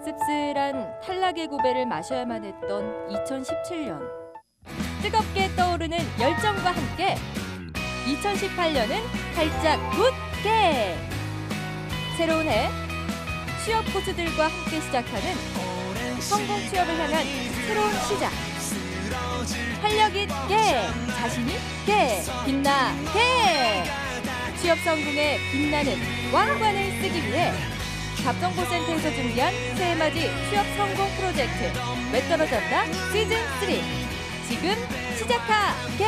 씁쓸한 탈락의 고배를 마셔야만 했던 2017년. 뜨겁게 떠오르는 열정과 함께 2018년은 활짝 굳게! 새로운 해, 취업 고수들과 함께 시작하는 성공 취업을 향한 새로운 시작. 활력 있게, 자신 있게, 빛나게! 취업 성공에 빛나는 왕관을 쓰기 위해 잡정보센터에서 준비한 새해맞이 취업 성공 프로젝트 왜 떨어졌나 시즌3 지금 시작하게!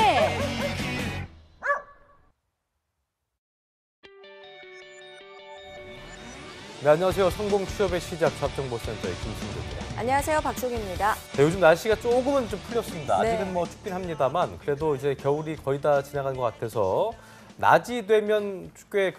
네, 안녕하세요. 성공 취업의 시작 잡정보센터의 김승조입니다. 안녕하세요. 박소기입니다. 네, 요즘 날씨가 조금은 좀 풀렸습니다. 네. 아직은 뭐 춥긴 합니다만 그래도 이제 겨울이 거의 다 지나간 것 같아서 낮이 되면 꽤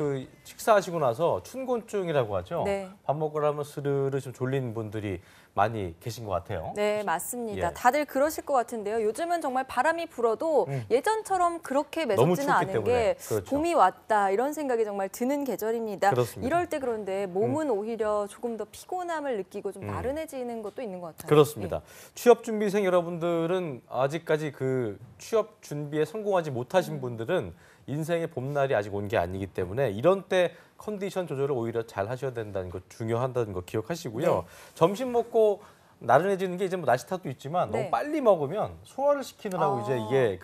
식사하시고 나서 춘곤증이라고 하죠. 네. 밥 먹으러 하면 스르르 좀 졸린 분들이 많이 계신 것 같아요. 네, 맞습니다. 예. 다들 그러실 것 같은데요. 요즘은 정말 바람이 불어도 예전처럼 그렇게 너무 매섭지는 춥기 않은 때문에. 게 그렇죠. 봄이 왔다 이런 생각이 정말 드는 계절입니다. 그렇습니다. 이럴 때 그런데 몸은 오히려 조금 더 피곤함을 느끼고 좀 나른해지는 것도 있는 것 같아요. 그렇습니다. 예. 취업 준비생 여러분들은 아직까지 취업 준비에 성공하지 못하신 분들은 인생의 봄날이 아직 온 게 아니기 때문에 이런 때 컨디션 조절을 오히려 잘 하셔야 된다는 거 중요하다는 거 기억하시고요. 네. 점심 먹고 나른해지는 게 이제 뭐 날씨 탓도 있지만 네. 너무 빨리 먹으면 소화를 시키느라고 이제 이게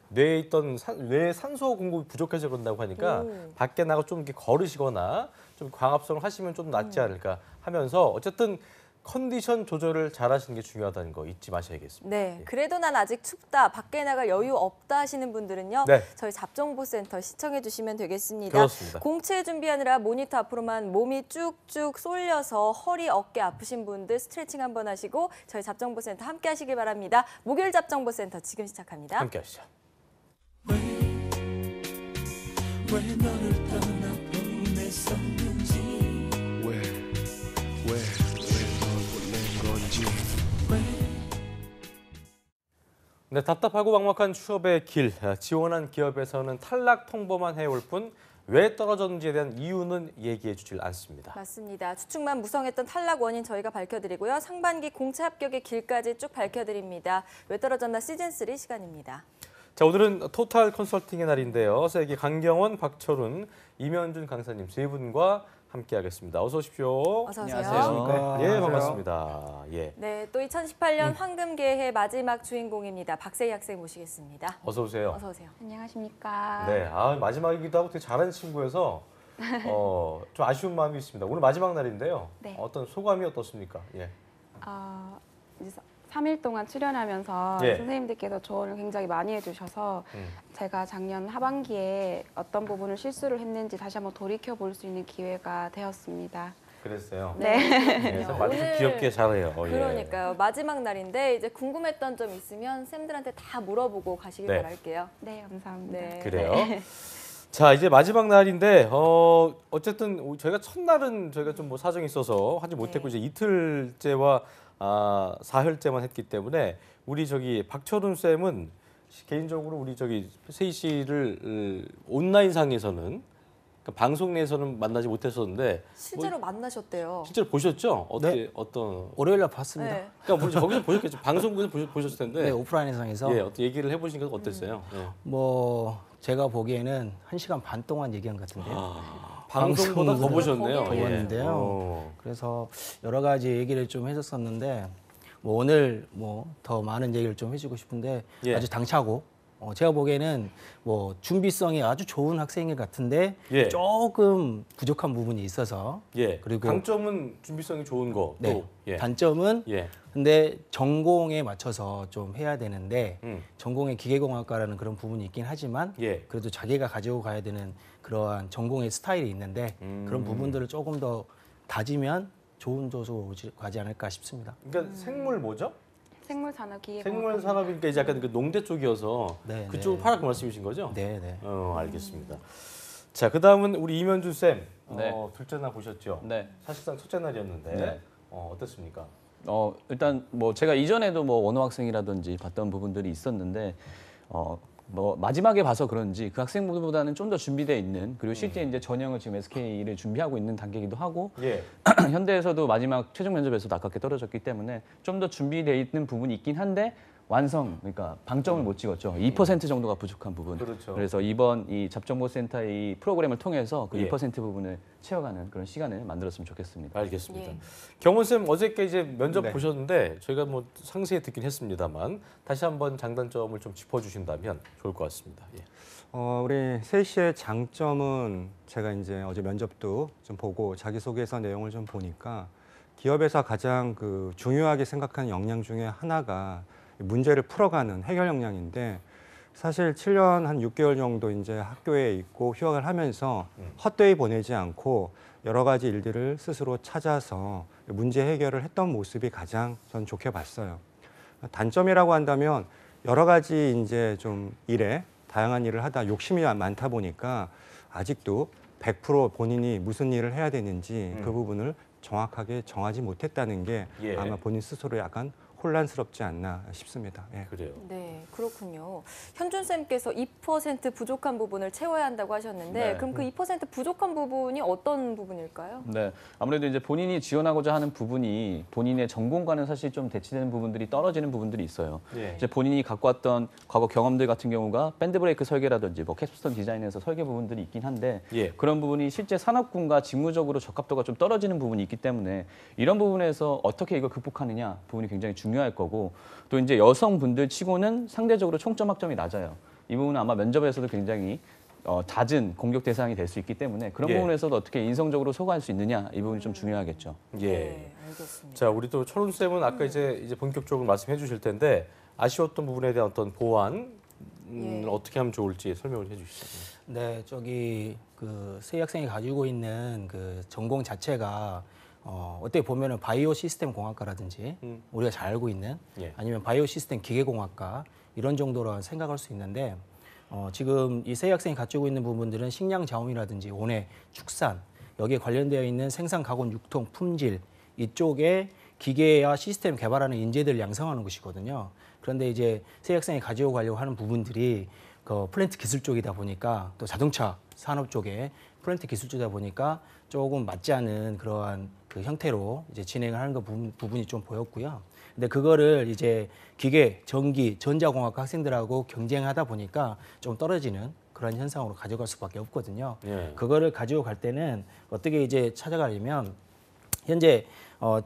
뇌에 있던 뇌에 산소 공급이 부족해서 그런다고 하니까 밖에 나가 좀 이렇게 걸으시거나 좀 광합성을 하시면 좀 낫지 않을까 하면서 어쨌든 컨디션 조절을 잘 하시는 게 중요하다는 거 잊지 마셔야겠습니다. 네, 그래도 난 아직 춥다, 밖에 나갈 여유 없다 하시는 분들은요. 네. 저희 잡정보센터 시청해 주시면 되겠습니다. 그렇습니다. 공채 준비하느라 모니터 앞으로만 몸이 쭉쭉 쏠려서 허리, 어깨 아프신 분들 스트레칭 한번 하시고 저희 잡정보센터 함께 하시길 바랍니다. 목요일 잡정보센터 지금 시작합니다. 함께 하시죠. 왜 너를 떠나보냈었는지 왜 널 보낸 건지 네, 답답하고 막막한 취업의 길, 지원한 기업에서는 탈락 통보만 해올 뿐 왜 떨어졌는지에 대한 이유는 얘기해 주질 않습니다. 맞습니다. 추측만 무성했던 탈락 원인 저희가 밝혀드리고요. 상반기 공채 합격의 길까지 쭉 밝혀드립니다. 왜 떨어졌나 시즌3 시간입니다. 자, 오늘은 토탈 컨설팅의 날인데요. 세기 강경원, 박철훈, 이면준 강사님 세 분과 함께하겠습니다. 어서 오십시오. 어서 오세요. 안녕하세요. 예, 반갑습니다. 예, 네, 또 2018년 황금개해 마지막 주인공입니다. 박세희 학생 모시겠습니다. 어서 오세요. 어서 오세요. 안녕하십니까. 네, 마지막이기도 하고 되게 잘하는 친구여서 좀 아쉬운 마음이 있습니다. 오늘 마지막 날인데요. 네. 어떤 소감이 어떻습니까? 예. 이제 3일 동안 출연하면서 예. 선생님들께서 조언을 굉장히 많이 해주셔서 제가 작년 하반기에 어떤 부분을 실수를 했는지 다시 한번 돌이켜 볼 수 있는 기회가 되었습니다. 그랬어요. 네. 네, 말도 귀엽게 잘해요. 예. 그러니까요. 마지막 날인데 이제 궁금했던 점 있으면 쌤들한테 다 물어보고 가시길 네. 바랄게요. 네, 감사합니다. 네. 그래요. 자, 이제 마지막 날인데 어쨌든 저희가 첫날은 저희가 좀 뭐 사정이 있어서 하지 못했고 이제 이틀째와 사흘째만 했기 때문에 우리 박철훈 쌤은 개인적으로 우리 세희 씨를 온라인상에서는 그러니까 방송 내에서는 만나지 못했었는데 실제로 만나셨대요. 실제로 보셨죠? 네. 어떤 월요일날 봤습니다. 네. 그러니까 우리 거기서 보셨겠죠. 방송국에서 보셨을 텐데. 네, 오프라인상에서 예, 어떤 얘기를 해보시니까 어땠어요? 예. 뭐 제가 보기에는 1시간 반 동안 얘기한 것 같은데요. 방송보다 더 보셨네요. 더 예. 봤는데요. 그래서 여러 가지 얘기를 좀 해줬었는데 뭐 오늘 뭐 더 많은 얘기를 좀 해주고 싶은데 예. 아주 당차고 제가 보기에는 뭐 준비성이 아주 좋은 학생일 같은데 예. 조금 부족한 부분이 있어서 예. 그리고 강점은 준비성이 좋은 거. 네. 또. 예. 단점은 예. 근데 전공에 맞춰서 좀 해야 되는데 전공에 기계공학과라는 그런 부분이 있긴 하지만 예. 그래도 자기가 가지고 가야 되는 그러한 전공의 스타일이 있는데 그런 부분들을 조금 더 다지면 좋은 곳으로 가지 않을까 싶습니다. 그러니까 생물 뭐죠? 생물산업기계공학. 생물 산업이니까 이제 약간 농대 쪽이어서 네, 그쪽 네. 파락 그 말씀이신 거죠? 네, 네. 알겠습니다. 자, 그다음은 우리 이면준 쌤. 네. 둘째 날 보셨죠? 네. 사실상 첫째 날이었는데 네. 어땠습니까? 일단 뭐 제가 이전에도 뭐 원호 학생이라든지 봤던 부분들이 있었는데 뭐 마지막에 봐서 그런지 그 학생보다는 좀 더 준비되어 있는 그리고 실제 이제 전형을 지금 SK를 준비하고 있는 단계이기도 하고 예. 현대에서도 마지막 최종 면접에서도 아깝게 떨어졌기 때문에 좀 더 준비되어 있는 부분이 있긴 한데 완성, 그러니까 방점을 못 찍었죠. 2% 정도가 부족한 부분. 그렇죠. 그래서 이번 이 잡정보센터의 이 프로그램을 통해서 그 예. 2% 부분을 채워가는 그런 시간을 만들었으면 좋겠습니다. 알겠습니다. 예. 경원 쌤 어저께 이제 면접 네. 보셨는데 저희가 뭐 상세히 듣긴 했습니다만 다시 한번 장단점을 좀 짚어주신다면 좋을 것 같습니다. 예. 우리 세이씨의 장점은 제가 이제 어제 면접도 좀 보고 자기소개서 내용을 좀 보니까 기업에서 가장 그 중요하게 생각하는 역량 중에 하나가 문제를 풀어가는 해결 역량인데 사실 7년 한 6개월 정도 이제 학교에 있고 휴학을 하면서 헛되이 보내지 않고 여러 가지 일들을 스스로 찾아서 문제 해결을 했던 모습이 가장 전 좋게 봤어요. 단점이라고 한다면 여러 가지 이제 좀 일에 다양한 일을 하다 욕심이 많다 보니까 아직도 100% 본인이 무슨 일을 해야 되는지 그 부분을 정확하게 정하지 못했다는 게 예. 아마 본인 스스로 약간 혼란스럽지 않나 싶습니다. 예. 그래요. 네, 그렇군요. 현준 쌤께서 2% 부족한 부분을 채워야 한다고 하셨는데 네. 그럼 그 2% 부족한 부분이 어떤 부분일까요? 네, 아무래도 이제 본인이 지원하고자 하는 부분이 본인의 전공과는 사실 좀 대치되는 부분들이 떨어지는 부분들이 있어요. 예. 이제 본인이 갖고 왔던 과거 경험들 같은 경우가 밴드 브레이크 설계라든지 뭐 캡스톤 디자인에서 설계 부분들이 있긴 한데 예. 그런 부분이 실제 산업군과 직무적으로 적합도가 좀 떨어지는 부분이 있기 때문에 이런 부분에서 어떻게 이걸 극복하느냐 부분이 굉장히 중요할 거고 또 이제 여성분들 치고는 상대적으로 총점 학점이 낮아요. 이 부분은 아마 면접에서도 굉장히 잦은 공격 대상이 될 수 있기 때문에 그런 예. 부분에서도 어떻게 인성적으로 소화할 수 있느냐 이 부분이 좀 중요하겠죠. 예. 네, 알겠습니다. 자, 우리 또 철훈 쌤은 아까 이제 본격적으로 말씀해 주실 텐데 아쉬웠던 부분에 대한 어떤 보완 예. 어떻게 하면 좋을지 설명을 해 주시죠. 네, 저기 그 세 학생이 가지고 있는 그 전공 자체가 어떻게 보면은 바이오 시스템 공학과라든지 우리가 잘 알고 있는 예. 아니면 바이오 시스템 기계공학과 이런 정도로 생각할 수 있는데 지금 이 세 학생이 가지고 있는 부분들은 식량 자원이라든지 원예, 축산 여기에 관련되어 있는 생산, 가공, 유통, 품질 이쪽에 기계와 시스템 개발하는 인재들을 양성하는 것이거든요. 그런데 이제 세 학생이 가지고 가려고 하는 부분들이 그 플랜트 기술 쪽이다 보니까 또 자동차 산업 쪽에 플랜트 기술 쪽이다 보니까 조금 맞지 않은 그러한 그 형태로 이제 진행을 하는 부분이 좀 보였고요. 근데 그거를 이제 기계, 전기, 전자공학과 학생들하고 경쟁하다 보니까 좀 떨어지는 그런 현상으로 가져갈 수밖에 없거든요. 예. 그거를 가지고 갈 때는 어떻게 이제 찾아가려면 현재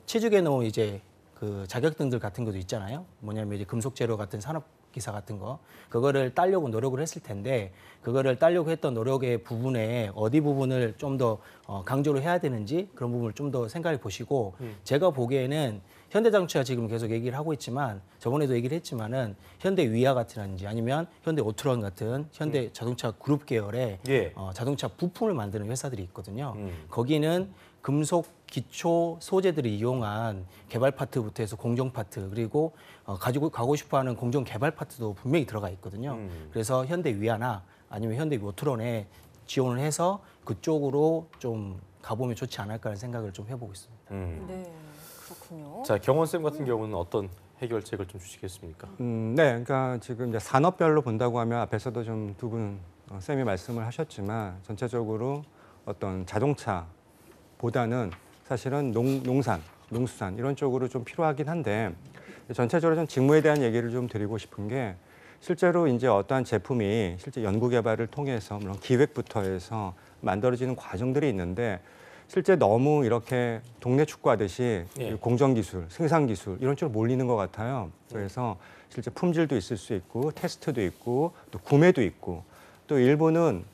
취직해 놓은 이제 그 자격증들 같은 것도 있잖아요. 뭐냐면 이제 금속 재료 같은 산업 기사 같은 거 그거를 따려고 노력을 했을 텐데 그거를 따려고 했던 노력의 부분에 어디 부분을 좀 더 강조를 해야 되는지 그런 부분을 좀 더 생각해 보시고 제가 보기에는 현대자동차가 지금 계속 얘기를 하고 있지만 저번에도 얘기를 했지만은 현대 위아 같은지 아니면 현대 오토론 같은 현대 자동차 그룹 계열의 예. 자동차 부품을 만드는 회사들이 있거든요. 거기는 금속 기초 소재들을 이용한 개발 파트부터 해서 공정 파트 그리고 가지고 가고 싶어하는 공정 개발 파트도 분명히 들어가 있거든요. 그래서 현대 위아나 아니면 현대 오토론에 지원을 해서 그쪽으로 좀 가보면 좋지 않을까라는 생각을 좀 해보고 있습니다. 네, 그렇군요. 자, 경원 쌤 같은 경우는 어떤 해결책을 좀 주시겠습니까? 네, 그러니까 지금 이제 산업별로 본다고 하면 앞에서도 좀 두 분 쌤이 말씀을 하셨지만 전체적으로 어떤 자동차보다는 사실은 농산, 농수산 이런 쪽으로 좀 필요하긴 한데 전체적으로 좀 직무에 대한 얘기를 좀 드리고 싶은 게 실제로 이제 어떠한 제품이 실제 연구 개발을 통해서 물론 기획부터 해서 만들어지는 과정들이 있는데 실제 너무 이렇게 동네 축구하듯이 예. 공정 기술, 생산 기술 이런 쪽으로 몰리는 것 같아요. 그래서 실제 품질도 있을 수 있고 테스트도 있고 또 구매도 있고 또 일부는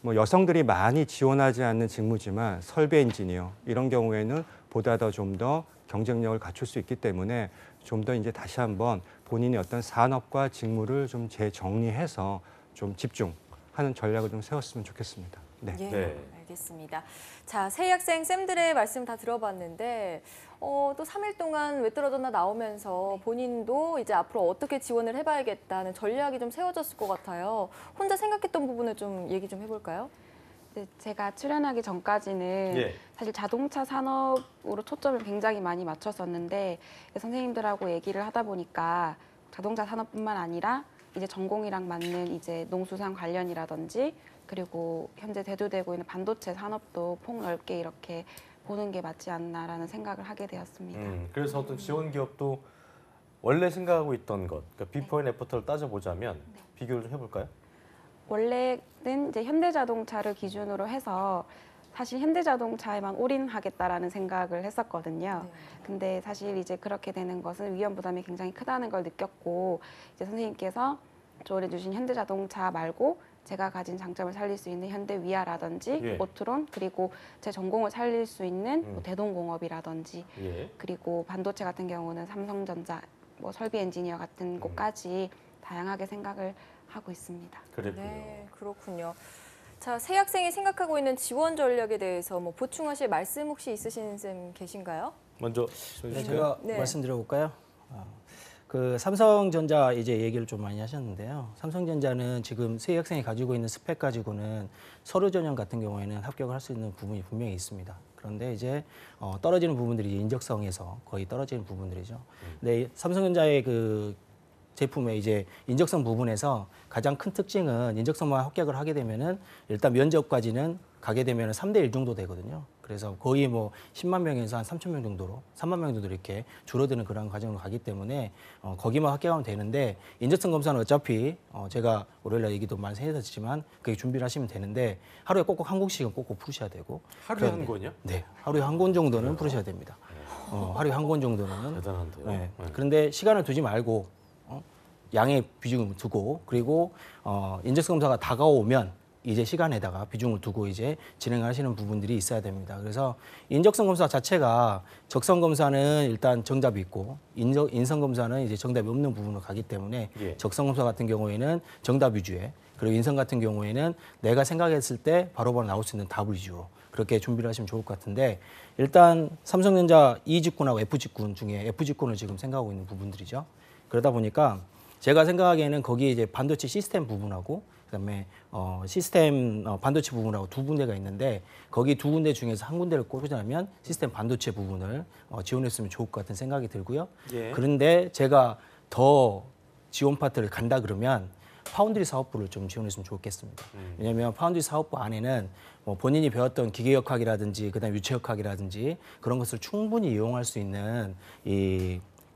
뭐 여성들이 많이 지원하지 않는 직무지만 설비 엔지니어 이런 경우에는 보다 더 좀 더 경쟁력을 갖출 수 있기 때문에 좀 더 이제 다시 한번 본인의 어떤 산업과 직무를 좀 재정리해서 좀 집중하는 전략을 좀 세웠으면 좋겠습니다. 네. 예, 네. 알겠습니다. 자, 세 학생 쌤들의 말씀 다 들어봤는데 또 3일 동안 왜 떨어졌나 나오면서 본인도 이제 앞으로 어떻게 지원을 해봐야겠다는 전략이 좀 세워졌을 것 같아요. 혼자 생각했던 부분을 좀 얘기 좀 해볼까요? 네, 제가 출연하기 전까지는 예. 사실 자동차 산업으로 초점을 굉장히 많이 맞췄었는데 선생님들하고 얘기를 하다 보니까 자동차 산업뿐만 아니라 이제 전공이랑 맞는 이제 농수산 관련이라든지 그리고 현재 대두되고 있는 반도체 산업도 폭넓게 이렇게 보는 게 맞지 않나라는 생각을 하게 되었습니다. 그래서 어떤 지원 기업도 원래 생각하고 있던 것, 그러니까 비포 앤 애프터를 따져보자면 비교를 좀 해볼까요? 원래는 이제 현대자동차를 기준으로 해서 사실 현대자동차에만 올인하겠다라는 생각을 했었거든요. 근데 사실 이제 그렇게 되는 것은 위험 부담이 굉장히 크다는 걸 느꼈고 이제 선생님께서 조언해 주신 현대자동차 말고 제가 가진 장점을 살릴 수 있는 현대위아라든지 예. 오트론 그리고 제 전공을 살릴 수 있는 뭐 대동공업이라든지 예. 그리고 반도체 같은 경우는 삼성전자, 뭐 설비 엔지니어 같은 곳까지 다양하게 생각을 하고 있습니다. 그랬군요. 네, 그렇군요. 자, 새 학생이 생각하고 있는 지원 전략에 대해서 뭐 보충하실 말씀 혹시 있으신 쌤 계신가요? 먼저 네, 제가 네. 말씀드려볼까요? 그 삼성전자 이제 얘기를 좀 많이 하셨는데요. 삼성전자는 지금 새 학생이 가지고 있는 스펙 가지고는 서류 전형 같은 경우에는 합격을 할 수 있는 부분이 분명히 있습니다. 그런데 이제 떨어지는 부분들이 인적성에서 거의 떨어지는 부분들이죠. 근데 삼성전자의 그 제품의 이제 인적성 부분에서 가장 큰 특징은 인적성만 합격을 하게 되면은 일단 면접까지는 가게 되면은 3대 1 정도 되거든요. 그래서 거의 뭐 10만 명에서 한 3천 명 정도로 3만 명 정도 이렇게 줄어드는 그런 과정으로 가기 때문에 거기만 합격하면 되는데 인적성 검사는 어차피 제가 월요일날 얘기도 많이 해드렸지만 그게 준비를 하시면 되는데 하루에 꼭꼭 한 권씩은 꼭꼭 푸셔야 되고 하루에 한 권이요? 네, 하루에 한 권 정도는 푸셔야 됩니다. 하루에 한 권 정도는 대단한데요. 네. 네. 그런데 시간을 두지 말고 양의 비중을 두고 그리고 인적성 검사가 다가오면 이제 시간에다가 비중을 두고 이제 진행하시는 부분들이 있어야 됩니다. 그래서 인적성 검사 자체가 적성 검사는 일단 정답이 있고 인성 검사는 이제 정답이 없는 부분으로 가기 때문에 예. 적성 검사 같은 경우에는 정답 위주에 그리고 인성 같은 경우에는 내가 생각했을 때 바로바로 나올 수 있는 답을 위주로 그렇게 준비를 하시면 좋을 것 같은데 일단 삼성전자 E 직군하고 F 직군 중에 F 직군을 지금 생각하고 있는 부분들이죠. 그러다 보니까 제가 생각하기에는 거기에 이제 반도체 시스템 부분하고 그다음에 시스템 반도체 부분하고 두 군데가 있는데 거기 두 군데 중에서 한 군데를 꼽으자면 시스템 반도체 부분을 지원했으면 좋을 것 같은 생각이 들고요. 예. 그런데 제가 더 지원 파트를 간다 그러면 파운드리 사업부를 좀 지원했으면 좋겠습니다. 왜냐하면 파운드리 사업부 안에는 뭐 본인이 배웠던 기계역학이라든지 그다음 유체역학이라든지 그런 것을 충분히 이용할 수 있는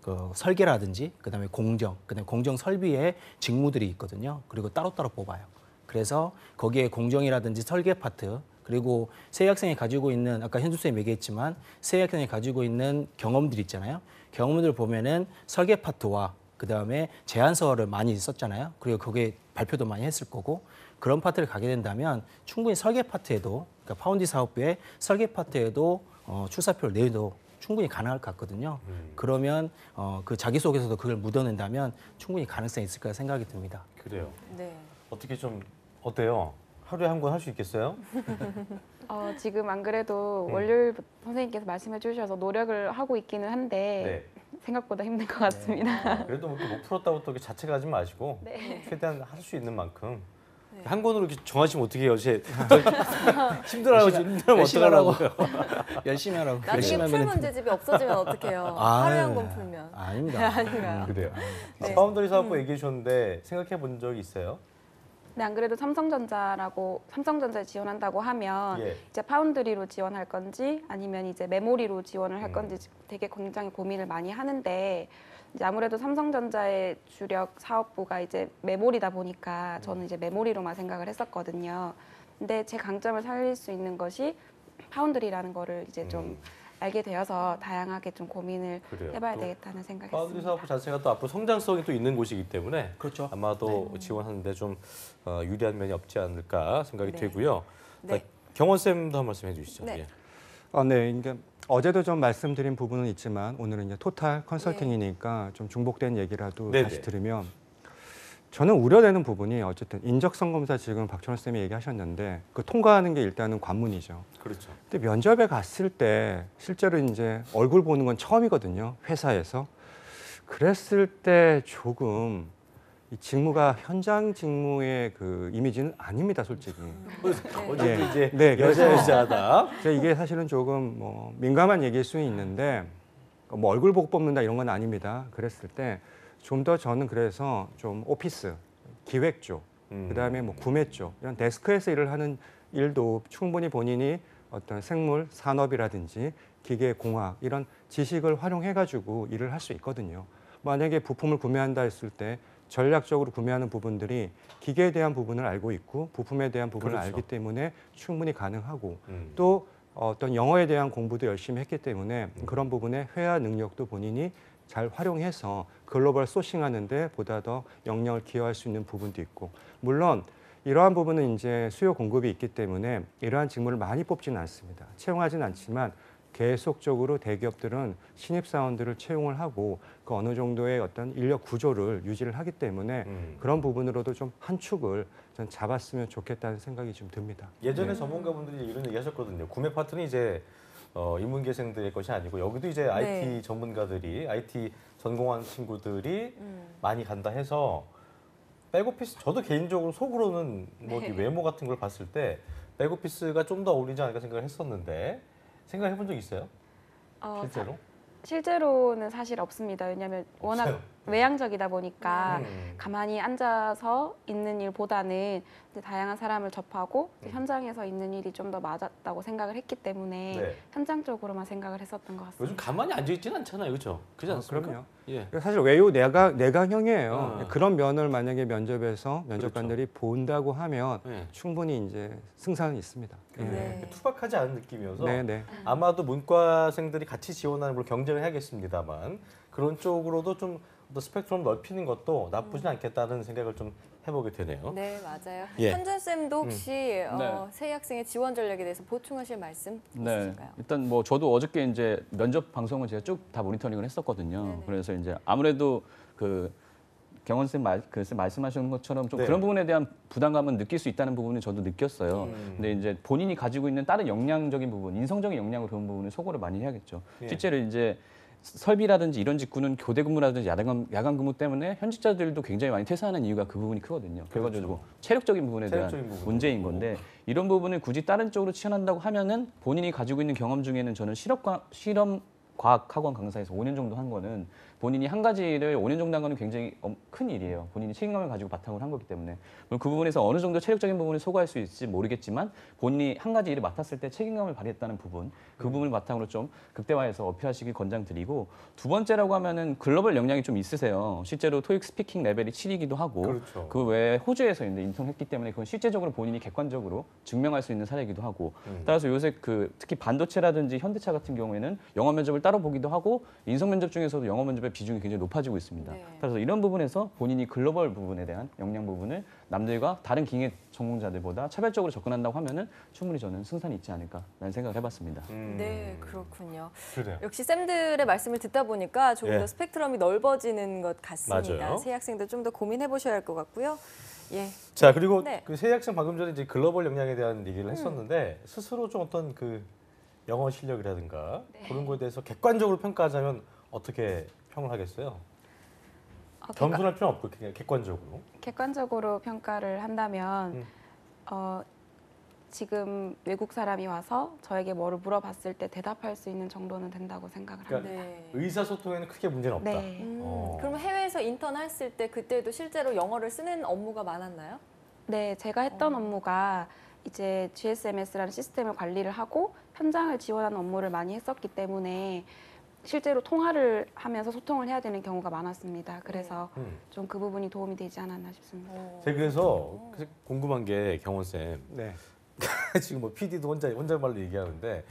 그 설계라든지 그다음에 공정, 그다음에 공정 설비의 직무들이 있거든요. 그리고 따로따로 뽑아요. 그래서 거기에 공정이라든지 설계 파트 그리고 새 학생이 가지고 있는 아까 현수 쌤이 얘기했지만 새 학생이 가지고 있는 경험들 있잖아요. 경험들 보면은 설계 파트와 그다음에 제안서를 많이 썼잖아요. 그리고 거기에 발표도 많이 했을 거고 그런 파트를 가게 된다면 충분히 설계 파트에도 그러니까 파운디 사업부의 설계 파트에도 출사표를 내도 충분히 가능할 것 같거든요. 그러면 그 자기소개서도 그걸 묻어낸다면 충분히 가능성이 있을 거라 생각이 듭니다. 그래요. 네. 어떻게 좀 어때요? 하루에 한 권 할 수 있겠어요? 지금 안 그래도 월요일부터 선생님께서 말씀해 주셔서 노력을 하고 있기는 한데 생각보다 힘든 것 같습니다. 그래도 뭐 못 풀었다고 또 이렇게 자책하지 마시고 최대한 할 수 있는 만큼 한 권으로 이렇게 정하시면 어떻게 해요? 힘들어하면 어떡하라고요? 열심히 하라고. 나중에 열심히 풀 하면 문제집이 없어지면 어떡해요? 하루에 한 권 풀면. 아닙니다. 아닌가요? 그래요. 네. 파운더리 사업부 얘기해 주셨는데 생각해 본 적이 있어요? 네, 안 그래도 삼성전자에 지원한다고 하면 예. 이제 파운드리로 지원할 건지 아니면 이제 메모리로 지원을 할 건지 되게 굉장히 고민을 많이 하는데 이제 아무래도 삼성전자의 주력 사업부가 이제 메모리다 보니까 저는 이제 메모리로만 생각을 했었거든요. 근데 제 강점을 살릴 수 있는 것이 파운드리라는 거를 이제 좀 알게 되어서 다양하게 좀 고민을 그래요. 해봐야 또 되겠다는 파운드리 생각했습니다. 사업부 자체가 또 앞으로 성장성이 또 있는 곳이기 때문에 그렇죠. 아마도 지원하는데 좀 유리한 면이 없지 않을까 생각이 네. 들고요. 네. 자, 경원 쌤도 한 말씀 해주시죠. 네. 예. 네, 그러니까 어제도 좀 말씀드린 부분은 있지만 오늘은 이제 토탈 컨설팅이니까 좀 중복된 얘기라도 네네. 다시 들으면 저는 우려되는 부분이 어쨌든 인적성 검사 지금 박철원 쌤이 얘기하셨는데 그 통과하는 게 일단은 관문이죠. 그렇죠. 근데 면접에 갔을 때 실제로 이제 얼굴 보는 건 처음이거든요. 회사에서. 그랬을 때 조금 이 직무가 현장 직무의 그 이미지는 아닙니다, 솔직히. 어제 이제 네, 그래서 여자하다. 이게 사실은 조금 뭐 민감한 얘기일 수는 있는데 뭐 얼굴 보고 뽑는다 이런 건 아닙니다. 그랬을 때 좀 더 저는 그래서 좀 오피스, 기획 쪽, 그다음에 뭐 구매 쪽 이런 데스크에서 일을 하는 일도 충분히 본인이 어떤 생물 산업이라든지 기계 공학 이런 지식을 활용해 가지고 일을 할 수 있거든요. 만약에 부품을 구매한다 했을 때 전략적으로 구매하는 부분들이 기계에 대한 부분을 알고 있고 부품에 대한 부분을 그렇죠. 알기 때문에 충분히 가능하고 또 어떤 영어에 대한 공부도 열심히 했기 때문에 그런 부분에 회화 능력도 본인이 잘 활용해서 글로벌 소싱하는데 보다 더 역량을 기여할 수 있는 부분도 있고 물론 이러한 부분은 이제 수요 공급이 있기 때문에 이러한 직무를 많이 뽑지는 않습니다. 채용하지는 않지만 계속적으로 대기업들은 신입사원들을 채용을 하고 그 어느 정도의 어떤 인력 구조를 유지를 하기 때문에 그런 부분으로도 좀 한 축을 좀 잡았으면 좋겠다는 생각이 좀 듭니다. 예전에 전문가분들이 이런 얘기 하셨거든요. 구매 파트는 이제 인문계생들의 것이 아니고 여기도 이제 IT 전문가들이 IT 전공한 친구들이 많이 간다 해서 백오피스 저도 개인적으로 속으로는 뭐 외모 같은 걸 봤을 때 백오피스가 좀 더 어울리지 않을까 생각을 했었는데 생각해 본 적 있어요? 실제로? 실제로는 사실 없습니다. 왜냐하면 워낙 없어요? 외향적이다 보니까 가만히 앉아서 있는 일보다는 이제 다양한 사람을 접하고 이제 현장에서 있는 일이 좀 더 맞았다고 생각을 했기 때문에 네. 현장 쪽으로만 생각을 했었던 것 같습니다. 요즘 가만히 앉아 있지는 않잖아요, 그렇죠? 그렇지 않습니까? 그럼요. 예. 사실 외유 내각형이에요. 그런 면을 만약에 면접에서 면접관들이 그렇죠. 본다고 하면 네. 충분히 이제 승산은 있습니다. 네. 투박하지 않은 느낌이어서 네, 네. 아마도 문과생들이 같이 지원하는 걸 경쟁을 해야겠습니다만 그런 쪽으로도 좀 더 스펙트럼 넓히는 것도 나쁘지 않겠다는 생각을 좀 해보게 되네요. 네, 맞아요. 예. 현준 쌤도 혹시 네. 새 학생의 지원 전략에 대해서 보충하실 말씀 네, 있으실까요? 일단 뭐 저도 어저께 이제 면접 방송을 제가 쭉 다 모니터링을 했었거든요. 네네. 그래서 이제 아무래도 그 경원 쌤 말씀하신 것처럼 좀 네. 그런 부분에 대한 부담감은 느낄 수 있다는 부분은 저도 느꼈어요. 근데 이제 본인이 가지고 있는 다른 역량적인 부분, 인성적인 역량을 그런 부분을 소거를 많이 해야겠죠. 예. 실제로 이제 설비라든지 이런 직구는 교대 근무라든지 야간 근무 때문에 현직자들도 굉장히 많이 퇴사하는 이유가 그 부분이 크거든요. 그래가지고 체력적인 부분에 대한 체력적인 부분도 문제인 그렇고. 건데 이런 부분을 굳이 다른 쪽으로 치환한다고 하면은 본인이 가지고 있는 경험 중에는 저는 실험 과학 학원 강사에서 5년 정도 한 거는 본인이 한 가지를 5년 정도 한 거는 굉장히 큰 일이에요. 본인이 책임감을 가지고 바탕으로 한 거기 때문에. 그 부분에서 어느 정도 체력적인 부분을 소화할 수 있을지 모르겠지만 본인이 한 가지 일을 맡았을 때 책임감을 발휘했다는 부분, 그 부분을 바탕으로 좀 극대화해서 어필하시길 권장드리고 두 번째라고 하면은 글로벌 역량이 좀 있으세요. 실제로 토익 스피킹 레벨이 7이기도 하고 그렇죠. 그 외에 호주에서 이제 인턴했기 때문에 그건 실제적으로 본인이 객관적으로 증명할 수 있는 사례이기도 하고 따라서 요새 그 특히 반도체라든지 현대차 같은 경우에는 영어 면접을 따로 보기도 하고 인성 면접 중에서도 영어 면접의 비중이 굉장히 높아지고 있습니다. 네. 따라서 이런 부분에서 본인이 글로벌 부분에 대한 역량 부분을 남들과 다른 기계 전공자들보다 차별적으로 접근한다고 하면은 충분히 저는 승산이 있지 않을까라는 생각을 해봤습니다. 네, 그렇군요. 그래요. 역시 쌤들의 말씀을 듣다 보니까 조금 예. 더 스펙트럼이 넓어지는 것 같습니다. 맞아요. 새 학생들 좀 더 고민해 보셔야 할 것 같고요. 예. 자 그리고 네. 그 새 학생 방금 전에 이제 글로벌 역량에 대한 얘기를 했었는데 스스로 좀 어떤 그 영어 실력이라든가 그런 거에 대해서 객관적으로 평가하자면 어떻게 평을 하겠어요? 겸손할 필요는 없고 그냥 객관적으로. 객관적으로 평가를 한다면 지금 외국 사람이 와서 저에게 뭐를 물어봤을 때 대답할 수 있는 정도는 된다고 생각을 그러니까 합니다. 네. 의사소통에는 크게 문제는 없다. 네. 그럼 해외에서 인턴 했을 때 그때도 실제로 영어를 쓰는 업무가 많았나요? 네, 제가 했던 업무가 이제 GSMS라는 시스템을 관리를 하고 현장을 지원하는 업무를 많이 했었기 때문에 실제로 통화를 하면서 소통을 해야 되는 경우가 많았습니다. 그래서 좀 그 부분이 도움이 되지 않았나 싶습니다. 제가 그래서 궁금한 게 경원 쌤 네. 지금 뭐 PD도 혼잣말로 얘기하는데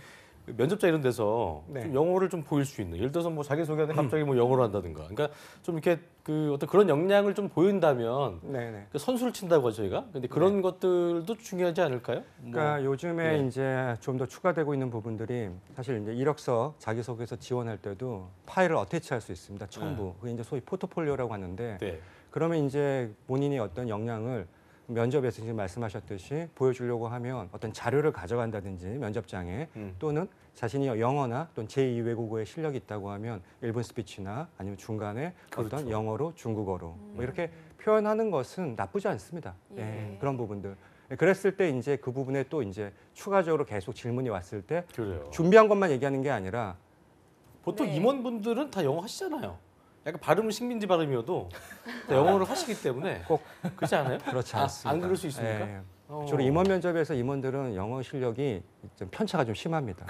면접자 이런 데서 네. 좀 영어를 좀 보일 수 있는 예를 들어서 뭐 자기 소개하는데 갑자기 뭐 영어로 한다든가 그러니까 좀 이렇게 그 어떤 그런 역량을 좀 보인다면 네. 그 선수를 친다고 하죠 저희가 근데 그런 것들도 중요하지 않을까요? 그러니까 요즘에 네. 이제 좀 더 추가되고 있는 부분들이 사실 이제 이력서 자기소개서 지원할 때도 파일을 어태치할 수 있습니다. 첨부. 그게 이제 소위 포트폴리오라고 하는데 네. 그러면 이제 본인이 어떤 역량을 면접에서 지금 말씀하셨듯이 보여주려고 하면 어떤 자료를 가져간다든지 면접장에 또는 자신이 영어나 또는 제2 외국어에 실력이 있다고 하면 1분 스피치나 아니면 중간에 그렇죠. 어떤 영어로 중국어로 뭐 이렇게 표현하는 것은 나쁘지 않습니다. 예. 그런 부분들. 그랬을 때 이제 그 부분에 또 이제 추가적으로 계속 질문이 왔을 때 그래요. 준비한 것만 얘기하는 게 아니라 보통 네. 임원분들은 다 영어 하시잖아요. 약간 발음은 식민지 발음이어도 다 영어를 하시기 때문에 꼭 그렇지 않아요? 그렇지 아, 않습니다. 안 그럴 수 있습니까? 예. 어. 주로 임원 면접에서 임원들은 영어 실력이 좀 편차가 좀 심합니다.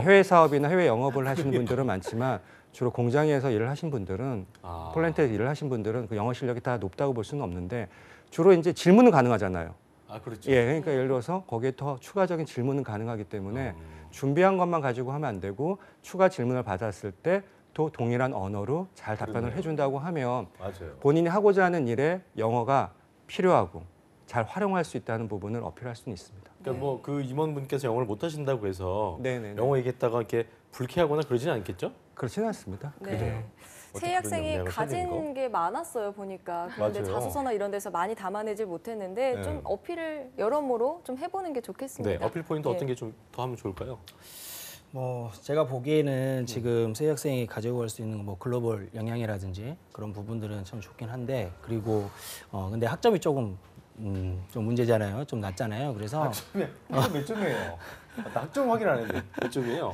해외 사업이나 해외 영업을 하시는 분들은 많지만 주로 공장에서 일을 하신 분들은 아. 폴란트에서 일을 하신 분들은 그 영어 실력이 다 높다고 볼 수는 없는데 주로 이제 질문은 가능하잖아요. 아 그렇죠. 예, 그러니까 예를 들어서 거기에 더 추가적인 질문은 가능하기 때문에 준비한 것만 가지고 하면 안 되고 추가 질문을 받았을 때 또 동일한 언어로 잘 답변을 그러네요. 해준다고 하면 맞아요. 본인이 하고자 하는 일에 영어가 필요하고 잘 활용할 수 있다는 부분을 어필할 수는 있습니다. 그러니까 뭐 그 임원분께서 영어를 못 하신다고 해서 네네. 영어 얘기했다가 이렇게 불쾌하거나 그러지는 않겠죠? 그렇지는 않습니다. 네. 어떻게 새 학생이 그런 역량을 살리는 가진 게 많았어요 보니까. 그런데 맞아요. 자소서나 이런 데서 많이 담아내질 못했는데 네. 좀 어필을 여러모로 좀 해보는 게 네, 좋겠습니다. 어필 포인트 예. 어떤 게 좀 더 하면 좋을까요? 뭐 제가 보기에는 지금 새 학생이 가지고 갈 수 있는 뭐 글로벌 역량이라든지 그런 부분들은 참 좋긴 한데 그리고 근데 학점이 조금 좀 문제잖아요. 좀 낮잖아요. 그래서 학점이 몇 점이에요? 나 학점 확인 안 했는데 몇 점이에요?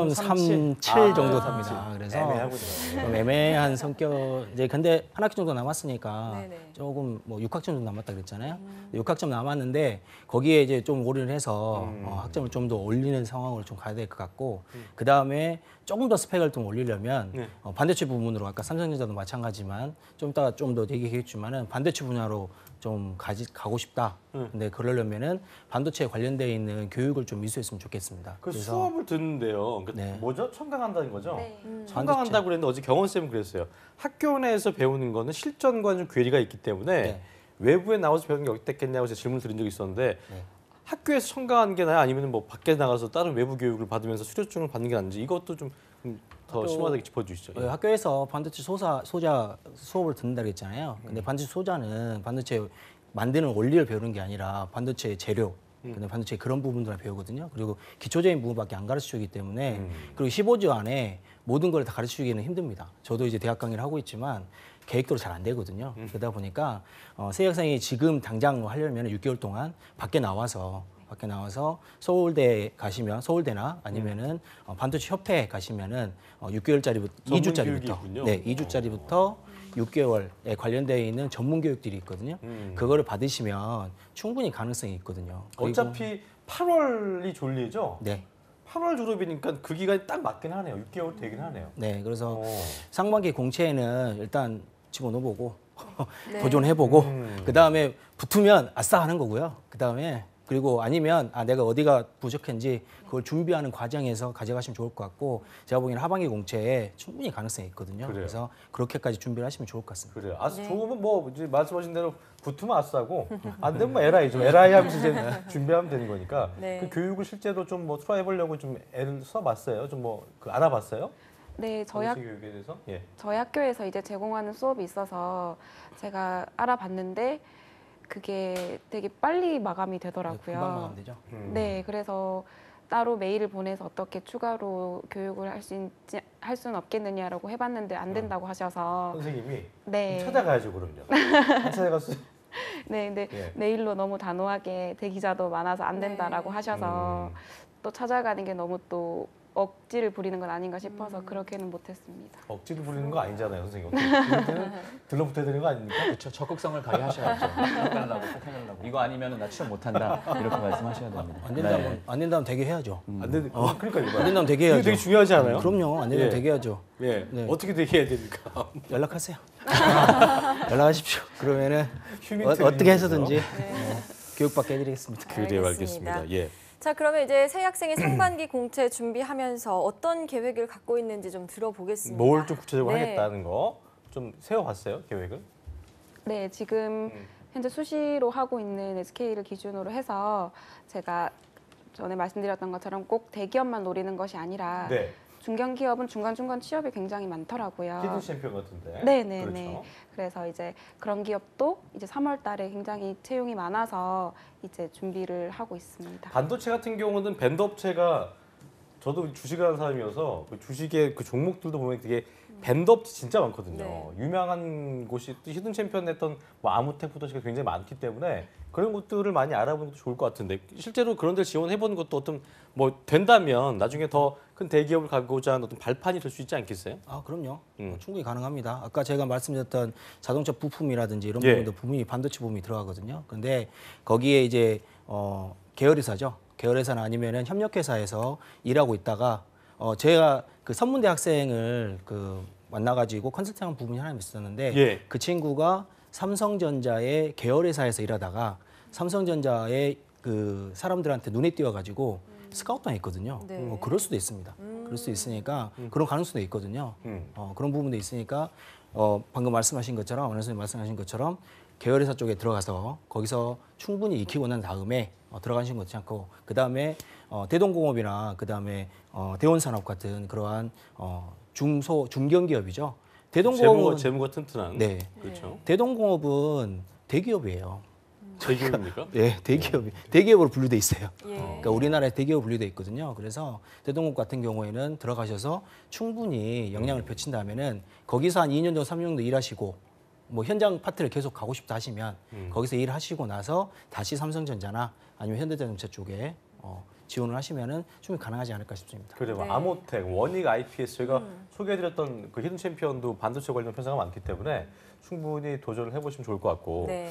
3.37 정도 됩니다. 그래서 애매하군요. 좀 애매한 성격. 이제 근데 한 학기 정도 남았으니까 네네. 조금 뭐 6학점 정도 남았다 그랬잖아요. 6학점 남았는데 거기에 이제 좀 올인을 해서 학점을 좀 더 올리는 상황으로 좀 가야 될 것 같고 그 다음에 조금 더 스펙을 좀 올리려면 네. 반도체 부분으로 아까 삼성전자도 마찬가지만 좀 이따가 좀 더 얘기했지만은 반도체 분야로 좀 가고 싶다. 근데 그러려면은 반도체에 관련되어 있는 교육을 좀 이수했으면 좋겠습니다. 그 수업을 듣는데요. 그 네. 뭐죠? 청강한다는 거죠? 네. 청강한다고 그랬는데 어제 경원 쌤은 그랬어요. 학교 내에서 배우는 거는 실전과 좀 괴리가 있기 때문에 네. 외부에 나와서 배우는 게 어땠겠냐고 제가 질문 드린 적이 있었는데 네. 학교에서 청강하는 게 나아요? 아니면 뭐 밖에 나가서 다른 외부 교육을 받으면서 수료증을 받는 게 낫는지 이것도 좀 더 심하게 짚어주시죠. 예. 학교에서 반도체 소자 수업을 듣는다 그랬잖아요. 근데 반도체 소자는 반도체 만드는 원리를 배우는 게 아니라 반도체 재료, 근데 반도체 그런 부분들을 배우거든요. 그리고 기초적인 부분밖에 안 가르쳐주기 때문에 그리고 15주 안에 모든 걸 다 가르쳐주기는 힘듭니다. 저도 이제 대학 강의를 하고 있지만 계획대로 잘 안 되거든요. 그러다 보니까 새 학생이 지금 당장 하려면 6개월 동안 밖에 나와서 서울대 가시면 서울대나 아니면은 반도체 협회 가시면은 6개월짜리부터 전문 2주짜리부터 교육이 있군요. 2주짜리부터 6개월에 관련되어 있는 전문 교육들이 있거든요. 그거를 받으시면 충분히 가능성이 있거든요. 그리고- 어차피 8월이 졸리죠? 네. 8월 졸업이니까 그 기간이 딱 맞긴 하네요. 6개월 되긴 하네요. 네. 그래서 어. 상반기 공채에는 일단 집어넣어보고 네. 도전해보고 그 다음에 붙으면 아싸 하는 거고요. 그 다음에 그리고 아니면 내가 어디가 부족한지 그걸 준비하는 과정에서 가져가시면 좋을 것 같고 제가 보기에는 하반기 공채에 충분히 가능성이 있거든요. 그래요. 그래서 그렇게까지 준비를 하시면 좋을 것 같습니다. 그래요. 아싸 좋으면 뭐 이제 말씀하신 대로 붙으면 아싸고 안 되면 뭐 에라이 좀 에라이 하면서 이제 준비하면 되는 거니까 네. 그 교육을 실제로 좀 뭐 트라이 해보려고 좀 애를 써봤어요. 좀 뭐 그 알아봤어요? 네, 저희 반도체 교육에 대해서? 예. 저희 학교에서 이제 제공하는 수업이 있어서 제가 알아봤는데 그게 되게 빨리 마감이 금방 되더라고요. 마감되죠. 네, 그래서 따로 메일을 보내서 어떻게 추가로 교육을 할 수는 없겠느냐라고 해봤는데 안 된다고 하셔서 선생님이 네, 찾아가야죠 그럼요. 안 찾아갔어요. 네, 근데 예. 메일로 너무 단호하게 대기자도 많아서 안 된다라고 네. 하셔서 또 찾아가는 게 너무 또 억지를 부리는 건 아닌가 싶어서 그렇게는 못했습니다. 억지로 부리는 거 아니잖아요, 선생님. 이럴 때는 들러붙어야 되는 거 아닙니까? 그렇죠. 적극성을 발휘하셔야죠. 꼭 해달라고, 꼭 해달라고. 이거 아니면 나 취업 못한다. 이렇게 말씀하셔야 됩니다. 안 된다면 되게 해야죠. 안 되는. 그러니까 이거. 안 된다면 되게 이거 해야죠. 되게 중요하지 않아요? 그럼요. 안 되면 예. 되게 해야죠. 예. 네. 어떻게 되게 해야 됩니까? 연락하세요. 연락하십시오. 그러면은 휴민 어떻게 해서든지 네. 교육받게 해드리겠습니다. 그래요, 알겠습니다. 알겠습니다. 예. 자, 그러면 이제 새 학생이 상반기 공채 준비하면서 어떤 계획을 갖고 있는지 좀 들어보겠습니다. 뭘 좀 구체적으로 네. 하겠다는 거 좀 세워봤어요, 계획을? 네, 지금 현재 수시로 하고 있는 SK를 기준으로 해서 제가 전에 말씀드렸던 것처럼 꼭 대기업만 노리는 것이 아니라 네. 중견기업은 중간중간 취업이 굉장히 많더라고요. 히든 챔피언 같은데. 네네네. 그렇죠. 그래서 이제 그런 기업도 이제 3월 달에 굉장히 채용이 많아서 이제 준비를 하고 있습니다. 반도체 같은 경우는 밴드 업체가 저도 주식을 하는 사람이어서 그 주식의 그 종목들도 보면 되게 밴드업체 진짜 많거든요. 네. 유명한 곳이 또 히든 챔피언 했던 뭐 아무텍부터 굉장히 많기 때문에 그런 것들을 많이 알아보는 것도 좋을 것 같은데 실제로 그런 데 지원해보는 것도 어떤 뭐 된다면 나중에 더 큰 대기업을 가고자 하는 어떤 발판이 될 수 있지 않겠어요? 아, 그럼요. 충분히 가능합니다. 아까 제가 말씀드렸던 자동차 부품이라든지 이런 예. 부분도 부품이 반도체 부품이 들어가거든요. 근데 거기에 이제 계열회사죠. 계열회사나 아니면은 협력회사에서 일하고 있다가 제가 그 선문대 학생을 그 만나가지고 컨설팅한 부분이 하나 있었는데 예. 그 친구가 삼성전자의 계열회사에서 일하다가 삼성전자의 그 사람들한테 눈에 띄어가지고 스카우트당했거든요. 네. 그럴 수도 있습니다. 그럴 수 있으니까 그런 가능성도 있거든요. 그런 부분도 있으니까 방금 말씀하신 것처럼 원래 선생님 말씀하신 것처럼 계열회사 쪽에 들어가서 거기서 충분히 익히고 난 다음에 들어가시는 것지 않고 그 다음에 대동공업이나 그 다음에 대원산업 같은 그러한 중견기업이죠. 대동공업은 재무가 튼튼한. 네. 그렇죠. 대동공업은 대기업이에요. 대기업입니까? 네, 대기업으로 분류돼 있어요. 예. 그러니까 우리나라에 대기업 분류돼 있거든요. 그래서 대동공업 같은 경우에는 들어가셔서 충분히 역량을 펼친다면은 거기서 한 2년 정도, 3년 정도 일하시고 뭐 현장 파트를 계속 가고 싶다 하시면 거기서 일하시고 나서 다시 삼성전자나 아니면 현대자동차 쪽에 지원을 하시면은 충분히 가능하지 않을까 싶습니다. 그래요. 네. 아모텍, 원익 IPS 저희가 소개해드렸던 그 히든 챔피언도 반도체 관련 회사가 많기 때문에 충분히 도전을 해보시면 좋을 것 같고 네.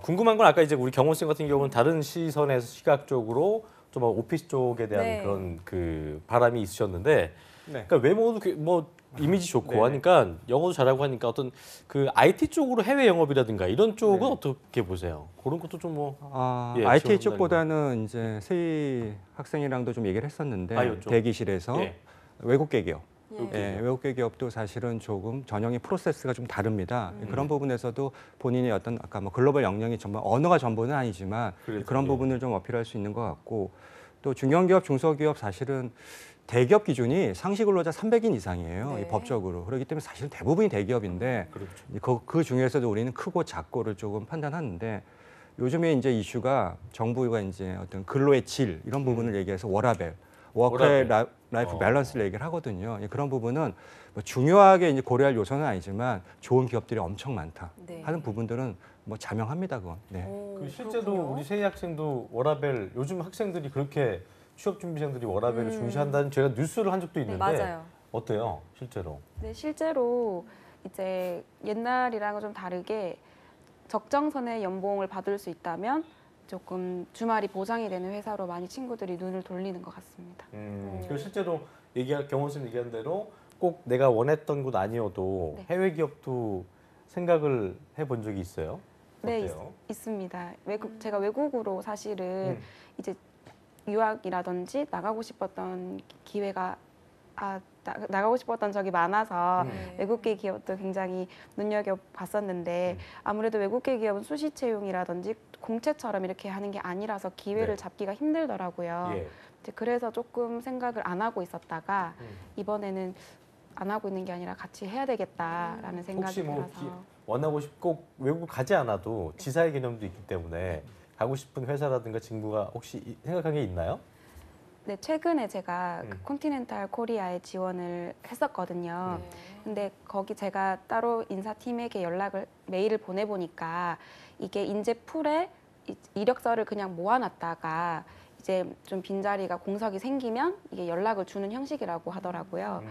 궁금한 건 아까 이제 우리 경원 쌤 같은 경우는 다른 시선에서 시각적으로 좀 오피스 쪽에 대한 네. 그런 그 바람이 있으셨는데 네. 그러니까 외모도 뭐 이미지 좋고 네네. 하니까 영어도 잘하고 하니까 어떤 그 IT 쪽으로 해외 영업이라든가 이런 쪽은 네. 어떻게 보세요? 그런 것도 좀 뭐 예, IT 지원한다는 쪽보다는 이제 세희 학생이랑도 좀 얘기를 했었는데 아, 이쪽? 대기실에서 예. 외국계 기업. 예. 예, 외국계 기업도 사실은 조금 전형의 프로세스가 좀 다릅니다. 그런 부분에서도 본인의 어떤 아까 뭐 글로벌 역량이 전부 언어가 전부는 아니지만 그렇죠. 그런 예. 부분을 좀 어필할 수 있는 것 같고 또 중견기업, 중소기업 사실은 대기업 기준이 상시 근로자 300인 이상이에요. 네. 이 법적으로. 그렇기 때문에 사실 대부분이 대기업인데 그렇죠. 그 중에서도 우리는 크고 작고를 조금 판단하는데 요즘에 이제 이슈가 정부가 이제 어떤 근로의 질 이런 부분을 얘기해서 워라밸, 워크앤 라이프 밸런스를 얘기를 하거든요. 예, 그런 부분은 뭐 중요하게 이제 고려할 요소는 아니지만 좋은 기업들이 엄청 많다 네. 하는 부분들은 뭐 자명합니다, 그건. 네. 오, 그 실제로 그렇군요. 우리 세희 학생도 워라밸 요즘 학생들이 그렇게 취업 준비생들이 워라밸을 중시한다는 제가 뉴스를 한 적도 네, 있는데 맞아요. 어때요, 실제로? 네, 실제로 이제 옛날이랑은 좀 다르게 적정선의 연봉을 받을 수 있다면 조금 주말이 보장이 되는 회사로 많이 친구들이 눈을 돌리는 것 같습니다. 그 실제로 경원 쌤 얘기한 대로 꼭 내가 원했던 곳 아니어도 네. 해외 기업도 생각을 해본 적이 있어요? 네, 어때요? 있습니다. 제가 외국으로 사실은 이제 유학이라든지 나가고 싶었던 기회가 나가고 싶었던 적이 많아서 네. 외국계 기업도 굉장히 눈여겨봤었는데 아무래도 외국계 기업은 수시 채용이라든지 공채처럼 이렇게 하는 게 아니라서 기회를 네. 잡기가 힘들더라고요. 예. 이제 그래서 조금 생각을 안 하고 있었다가 이번에는 안 하고 있는 게 아니라 같이 해야 되겠다라는 생각이 혹시 뭐 들어서 원하고 싶고 외국 가지 않아도 지사의 개념도 있기 때문에 가고 싶은 회사라든가 직무가 혹시 생각한 게 있나요? 네, 최근에 제가 그 콘티넨탈 코리아에 지원을 했었거든요. 근데 거기 제가 따로 인사팀에게 메일을 보내보니까 이게 인재 풀에 이력서를 그냥 모아놨다가 이제 좀 빈자리가 공석이 생기면 이게 연락을 주는 형식이라고 하더라고요.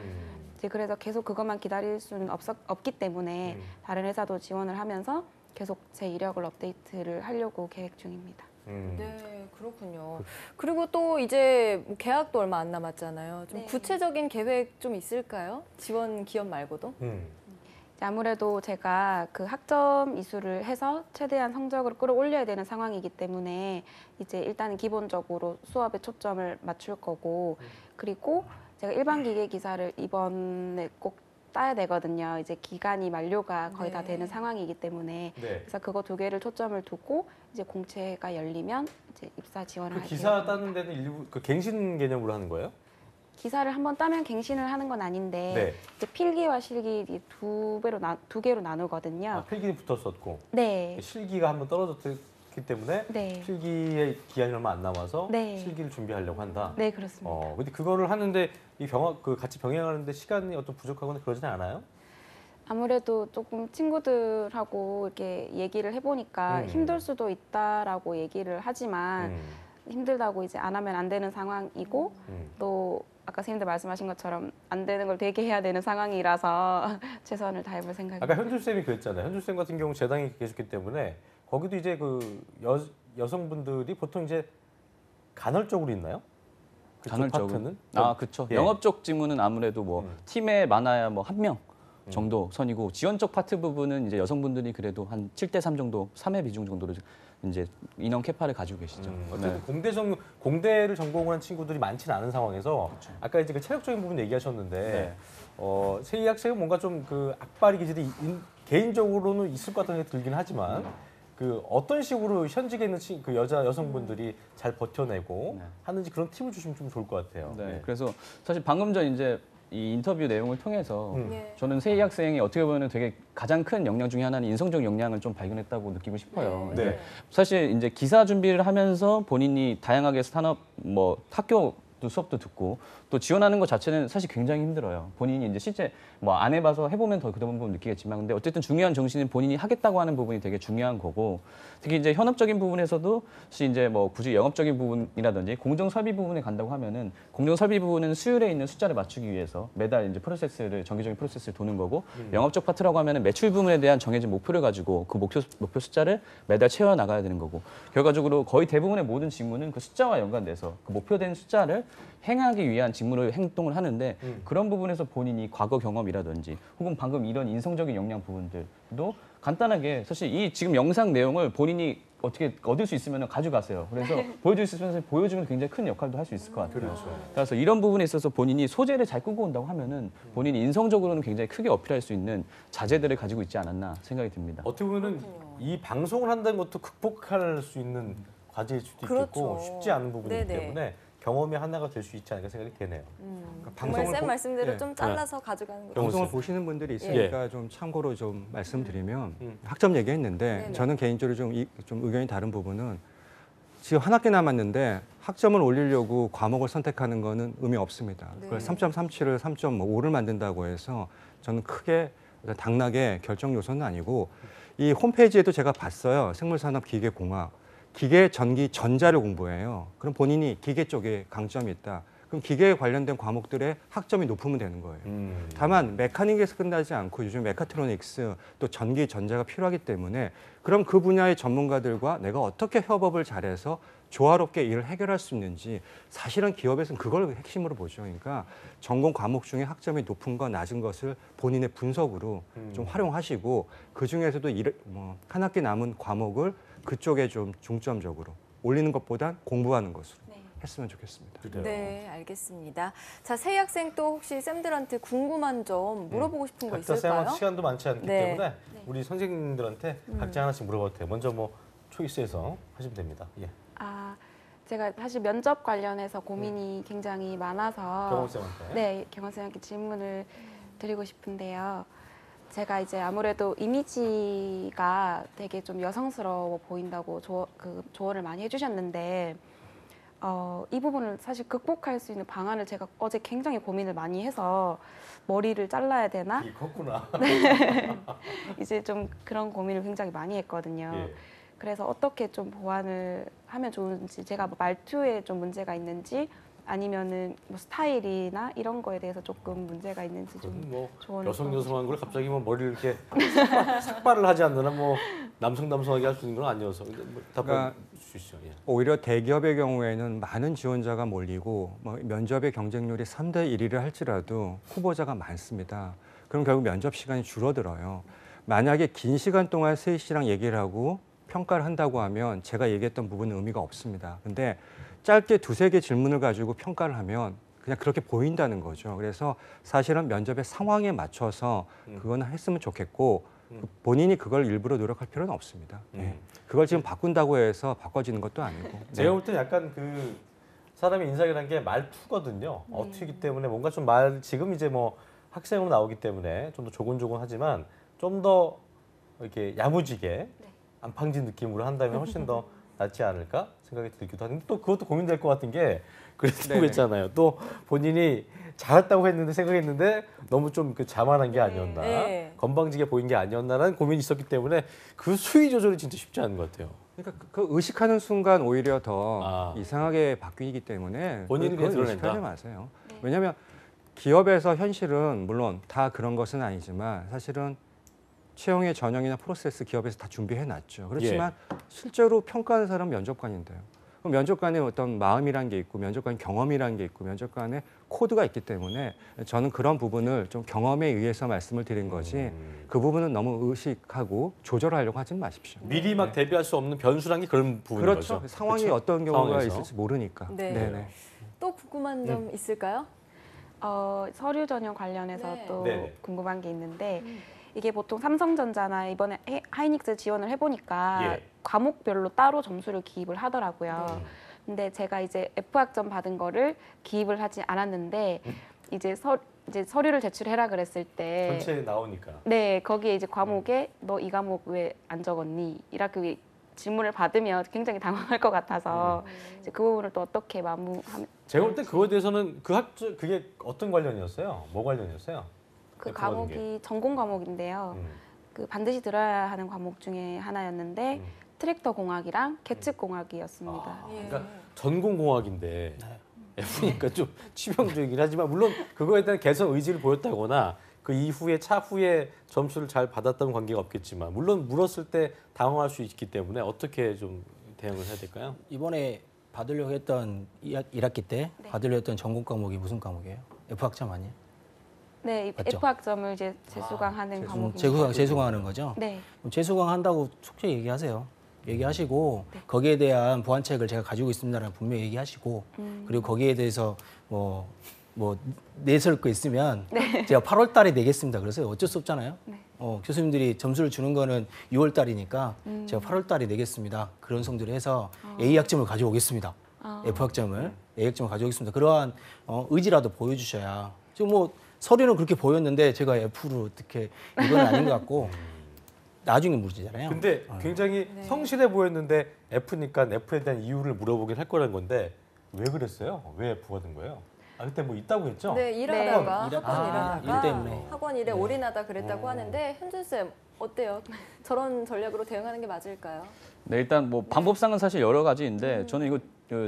이제 그래서 계속 그것만 기다릴 수는 없기 때문에 다른 회사도 지원을 하면서 계속 제 이력을 업데이트를 하려고 계획 중입니다. 네, 그렇군요. 그리고 또 이제 뭐 계약도 얼마 안 남았잖아요. 좀 네. 구체적인 계획 좀 있을까요? 지원 기업 말고도? 이제 아무래도 제가 그 학점 이수를 해서 최대한 성적을 끌어올려야 되는 상황이기 때문에 이제 일단은 기본적으로 수업에 초점을 맞출 거고 그리고 제가 일반 기계 기사를 이번에 꼭 따야 되거든요. 이제 기간이 만료가 거의 다 네. 되는 상황이기 때문에 네. 그래서 그거 2개를 초점을 두고 이제 공채가 열리면 이제 입사 지원을 그 할 기사 계획입니다. 따는 데는 일부 그 갱신 개념으로 하는 거예요? 기사를 한번 따면 갱신을 하는 건 아닌데 네. 이제 필기와 실기 두 개로 나누거든요. 필기는 붙었었고 네. 실기가 한번 떨어졌을 그렇기 때문에 네. 필기의 기한이 얼마 안 남아서 네. 필기를 준비하려고 한다. 네, 그렇습니다. 근데 그거를 하는데 같이 병행하는데 시간이 어떤 부족하거나 그러지는 않아요? 아무래도 조금 친구들하고 이렇게 얘기를 해보니까 힘들 수도 있다라고 얘기를 하지만 힘들다고 이제 안 하면 안 되는 상황이고 또 아까 선생님들 말씀하신 것처럼 안 되는 걸 되게 해야 되는 상황이라서 최선을 다해볼 생각입니다. 아까 현준 쌤이 그랬잖아요. 현준 쌤 같은 경우 재당이 계셨기 때문에 거기도 이제 그 여성분들이 보통 이제 간헐적으로 있나요? 그쪽 간헐적으로. 파트는? 그렇죠. 예. 영업 쪽 직무는 아무래도 뭐 팀에 많아야 뭐 한 명 정도 선이고 지원적 파트 부분은 이제 여성분들이 그래도 한 7대3 정도, 3회 비중 정도로 이제 인원 캐파를 가지고 계시죠. 어쨌든 공대를 전공한 친구들이 많지는 않은 상황에서 아까 이제 그 체력적인 부분 얘기하셨는데 세희 학생은 뭔가 좀 그 악바리 기질이 개인적으로는 있을 것 같은 생각이 들긴 하지만 그 어떤 식으로 현직에 있는 그 여성분들이 잘 버텨내고 하는지 그런 팁을 주시면 좀 좋을 것 같아요. 네. 그래서 사실 방금 전 이제 이 인터뷰 내용을 통해서 네. 저는 세희 학생이 어떻게 보면 되게 가장 큰 역량 중에 하나는 인성적 역량을 좀 발견했다고 느끼고 싶어요. 네. 사실 이제 기사 준비를 하면서 본인이 다양하게 산업 학교 수업도 듣고 또 지원하는 것 자체는 사실 굉장히 힘들어요. 본인이 이제 실제 뭐 안 해봐서 해보면 더 그런 부분 느끼겠지만 근데 어쨌든 중요한 정신은 본인이 하겠다고 하는 부분이 되게 중요한 거고 특히 이제 현업적인 부분에서도 사실 이제 뭐 굳이 영업적인 부분이라든지 공정 설비 부분에 간다고 하면은 공정 설비 부분은 수율에 있는 숫자를 맞추기 위해서 매달 이제 정기적인 프로세스를 도는 거고 영업적 파트라고 하면은 매출 부분에 대한 정해진 목표를 가지고 그 목표 숫자를 매달 채워 나가야 되는 거고 결과적으로 거의 대부분의 모든 직무는 그 숫자와 연관돼서 그 목표된 숫자를 행하기 위한 행동을 하는데 그런 부분에서 본인이 과거 경험이라든지 혹은 방금 이런 인성적인 역량 부분들도 간단하게 사실 이 지금 영상 내용을 본인이 어떻게 얻을 수 있으면 가져가세요. 그래서 보여줄 수 있으면 보여주면 굉장히 큰 역할도 할 수 있을 것 같아요. 그렇죠. 그래서 이런 부분에 있어서 본인이 소재를 잘 끌고 온다고 하면은 본인이 인성적으로는 굉장히 크게 어필할 수 있는 자재들을 가지고 있지 않았나 생각이 듭니다. 어떻게 보면은 이 방송을 한다는 것도 극복할 수 있는 과제일 수도 있겠고 그렇죠. 쉽지 않은 부분이기 네네. 때문에 경험의 하나가 될 수 있지 않을까 생각이 되네요. 정말 쌤 말씀대로 예. 좀 잘라서 가져가는 거. 방송을 쌤. 보시는 분들이 있으니까 좀 참고로 좀 말씀드리면 학점 얘기했는데 네네. 저는 개인적으로 좀 의견이 다른 부분은 지금 한 학기 남았는데 학점을 올리려고 과목을 선택하는 거는 의미 없습니다. 네. 그걸 3.37을 3.5를 만든다고 해서 저는 크게 당락의 결정 요소는 아니고 이 홈페이지에도 제가 봤어요. 생물산업기계공학. 기계, 전기, 전자를 공부해요. 그럼 본인이 기계 쪽에 강점이 있다. 그럼 기계에 관련된 과목들의 학점이 높으면 되는 거예요. 다만 메카닉에서 끝나지 않고 요즘 메카트로닉스 또 전기, 전자가 필요하기 때문에 그럼 그 분야의 전문가들과 내가 어떻게 협업을 잘해서 조화롭게 일을 해결할 수 있는지 사실은 기업에서는 그걸 핵심으로 보죠. 그러니까 전공 과목 중에 학점이 높은 거 낮은 것을 본인의 분석으로 좀 활용하시고 그중에서도 한 학기 남은 과목을 그쪽에 좀 중점적으로 올리는 것보단 공부하는 것으로 했으면 좋겠습니다. 네, 알겠습니다. 자, 세희 학생 또 혹시 쌤들한테 궁금한 점 물어보고 싶은 거 각자 있을까요? 쌤한테 시간도 많지 않기 네. 때문에 우리 선생님들한테 각자 하나씩 물어봐도 돼요. 먼저 뭐 초이스해서 하시면 됩니다. 예. 제가 사실 면접 관련해서 고민이 굉장히 많아서 경호쌤한테. 네, 경원쌤께 질문을 드리고 싶은데요. 제가 이제 아무래도 이미지가 되게 좀 여성스러워 보인다고 조언을 많이 해주셨는데 이 부분을 사실 극복할 수 있는 방안을 제가 어제 굉장히 고민을 많이 해서 머리를 잘라야 되나? 이 컸구나. 이제 좀 그런 고민을 굉장히 많이 했거든요. 예. 그래서 어떻게 좀 보완을 하면 좋은지 제가 뭐 말투에 좀 문제가 있는지 아니면은 뭐 스타일이나 이런 거에 대해서 조금 문제가 있는지 좀 그건 뭐 조언을 여성여성한 걸 갑자기 뭐 머리를 이렇게 삭발을 하지 않는 한 뭐 남성하게 할 수 있는 건 아니어서 뭐 답변 그러니까 주시죠. 예. 오히려 대기업의 경우에는 많은 지원자가 몰리고 면접의 경쟁률이 3대 1위를 할지라도 후보자가 많습니다. 그럼 결국 면접 시간이 줄어들어요. 만약에 긴 시간 동안 세희 씨랑 얘기를 하고 평가를 한다고 하면 제가 얘기했던 부분은 의미가 없습니다. 근데 짧게 두세 개 질문을 가지고 평가를 하면 그냥 그렇게 보인다는 거죠. 그래서 사실은 면접의 상황에 맞춰서 그건 했으면 좋겠고 본인이 그걸 일부러 노력할 필요는 없습니다. 네. 그걸 지금 바꾼다고 해서 바꿔지는 것도 아니고. 제가 볼 때 약간 그 사람의 인상이라는 게 말투거든요. 어투이기 때문에 뭔가 좀 지금 이제 뭐 학생으로 나오기 때문에 좀 더 조곤조곤하지만 좀 더 이렇게 야무지게 안팡진 느낌으로 한다면 훨씬 더 낫지 않을까 생각이 들기도 하는데 또 그것도 고민될 것 같은 게 그래도 네네. 그랬잖아요. 또 본인이 잘했다고 했는데 생각했는데 너무 좀 그 자만한 게 아니었나, 네. 건방지게 보인 게 아니었나라는 고민이 있었기 때문에 그 수위 조절이 진짜 쉽지 않은 것 같아요. 그러니까 그 의식하는 순간 오히려 더 아. 이상하게 바뀌기 때문에 본인이 그건 드러낸다? 의식하지 마세요. 왜냐하면 기업에서 현실은 물론 다 그런 것은 아니지만 사실은 채용의 전형이나 프로세스 기업에서 다 준비해 놨죠. 그렇지만 실제로 평가하는 사람은 면접관인데요. 그럼 면접관의 어떤 마음이란 게 있고 면접관 경험이란 게 있고 면접관의 코드가 있기 때문에 저는 그런 부분을 좀 경험에 의해서 말씀을 드린 거지 그 부분은 너무 의식하고 조절하려고 하지는 마십시오. 미리 막 대비할 수 없는 변수란 게 그런 부분인 그렇죠. 거죠. 상황이 그렇죠? 어떤 경우가 상황에서. 있을지 모르니까. 네. 네네. 또 궁금한 점 있을까요? 서류 전형 관련해서 네. 또 네. 궁금한 게 있는데 이게 보통 삼성전자나 이번에 하이닉스 지원을 해보니까 예. 과목별로 따로 점수를 기입을 하더라고요. 근데 제가 이제 F학점 받은 거를 기입을 하지 않았는데 이제 서류를 제출해라 그랬을 때 전체에 나오니까. 네, 거기에 이제 과목에 너 이 과목 왜 안 적었니? 이렇게 질문을 받으면 굉장히 당황할 것 같아서 이제 그 부분을 또 어떻게 마무하면 제가 볼 때 그거에 대해서는 그게 어떤 관련이었어요? 뭐 관련이었어요? 그 F 받은 과목이 전공 과목인데요. 그 반드시 들어야 하는 과목 중에 하나였는데 트랙터 공학이랑 계측 공학이었습니다. 그러니까 전공공학인데 F니까 좀 치명적이긴 하지만 물론 그거에 대한 개선 의지를 보였다거나 그 이후에 차후에 점수를 잘 받았다는 관계가 없겠지만 물론 물었을 때 당황할 수 있기 때문에 어떻게 좀 대응을 해야 될까요? 이번에 받으려고 했던 1학기 때 받으려고 했던 전공 과목이 무슨 과목이에요? F학점 아니에요? 네, 맞죠? F학점을 이제 재수강하는 과목입니다. 재수강하는 거죠? 네. 그럼 재수강 한다고 속죄 얘기하세요. 얘기하시고 거기에 대한 보완책을 제가 가지고 있습니다라는 분명히 얘기하시고 그리고 거기에 대해서 뭐 내설 거 있으면 제가 8월 달에 내겠습니다. 그래서 어쩔 수 없잖아요. 교수님들이 점수를 주는 거는 6월 달이니까 제가 8월 달에 내겠습니다. 그런 성들을 해서 A학점을 가져오겠습니다. F학점을 A학점을 가져오겠습니다. 그러한 의지라도 보여주셔야 지금 뭐 서류는 그렇게 보였는데 제가 F로 어떻게 이건 아닌 것 같고 나중에 문제잖아요. 근데 굉장히 성실해 보였는데 F니까 F에 대한 이유를 물어보긴 할 거라는 건데 왜 그랬어요? 왜 F가 된 거예요? 아 그때 뭐 있다고 했죠? 네, 일하다가 네. 학원 일하다가 일 때문에. 학원 일에 올인하다 그랬다고 하는데 현준 쌤 어때요? 저런 전략으로 대응하는 게 맞을까요? 네, 일단 뭐 방법상은 사실 여러 가지인데 저는 이거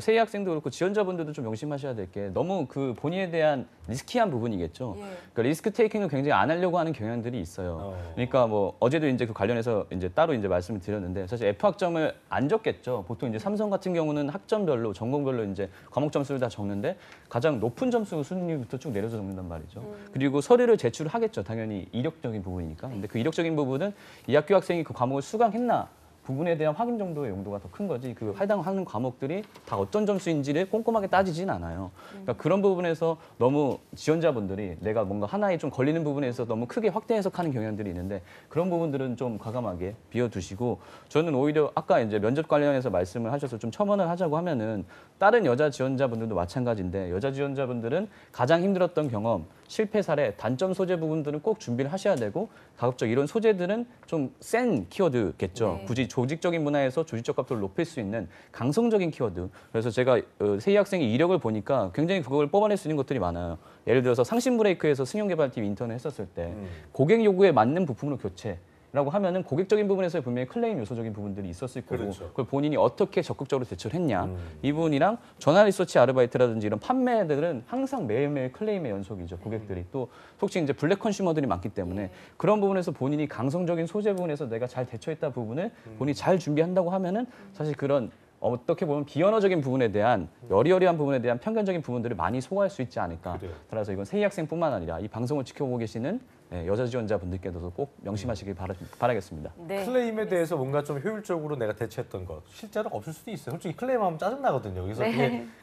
세희 학생도 그렇고 지원자분들도 좀 명심하셔야 될 게 너무 그 본인에 대한 리스키한 부분이겠죠. 예. 그러니까 리스크 테이킹을 굉장히 안 하려고 하는 경향들이 있어요. 그러니까 뭐 어제도 이제 그 관련해서 이제 따로 이제 말씀을 드렸는데 사실 F 학점을 안 적겠죠. 보통 이제 삼성 같은 경우는 학점별로 전공별로 이제 과목 점수를 다 적는데 가장 높은 점수 순위부터 쭉 내려서 적는단 말이죠. 그리고 서류를 제출하겠죠. 당연히 이력적인 부분이니까. 근데 그 이력적인 부분은 이 학교 학생이 그 과목을 수강했나 부분에 대한 확인 정도의 용도가 더 큰 거지 그 해당하는 과목들이 다 어떤 점수인지를 꼼꼼하게 따지진 않아요. 그러니까 그런 부분에서 너무 지원자분들이 내가 뭔가 하나에 좀 걸리는 부분에서 너무 크게 확대 해석하는 경향들이 있는데 그런 부분들은 좀 과감하게 비워두시고 저는 오히려 아까 이제 면접 관련해서 말씀을 하셔서 좀 첨언을 하자고 하면은 다른 여자 지원자분들도 마찬가지인데 여자 지원자분들은 가장 힘들었던 경험, 실패 사례, 단점 소재 부분들은 꼭 준비를 하셔야 되고 가급적 이런 소재들은 좀 센 키워드겠죠. 네. 굳이 조직적인 문화에서 조직적 값도를 높일 수 있는 강성적인 키워드. 그래서 제가 세희 학생의 이력을 보니까 굉장히 그걸 뽑아낼 수 있는 것들이 많아요. 예를 들어서 상신브레이크에서 승용개발팀 인턴을 했었을 때 고객 요구에 맞는 부품으로 교체. 라고 하면은 고객적인 부분에서 분명히 클레임 요소적인 부분들이 있었을 거고 그렇죠. 그걸 본인이 어떻게 적극적으로 대처를 했냐 이 부분이랑 전화 리서치 아르바이트라든지 이런 판매들은 항상 매일매일 클레임의 연속이죠 고객들이 또 혹시 이제 블랙 컨슈머들이 많기 때문에 그런 부분에서 본인이 강성적인 소재 부분에서 내가 잘 대처했다 부분을 본인이 잘 준비한다고 하면은 사실 그런 어떻게 보면 비언어적인 부분에 대한 여리여리한 부분에 대한 편견적인 부분들을 많이 소화할 수 있지 않을까. 그래요. 따라서 이건 세희 학생뿐만 아니라 이 방송을 지켜보고 계시는 여자 지원자분들께서도 꼭 명심하시길 바라겠습니다. 네. 클레임에 대해서 뭔가 좀 효율적으로 내가 대처했던 것 실제로 없을 수도 있어요. 솔직히 클레임하면 짜증나거든요. 그래서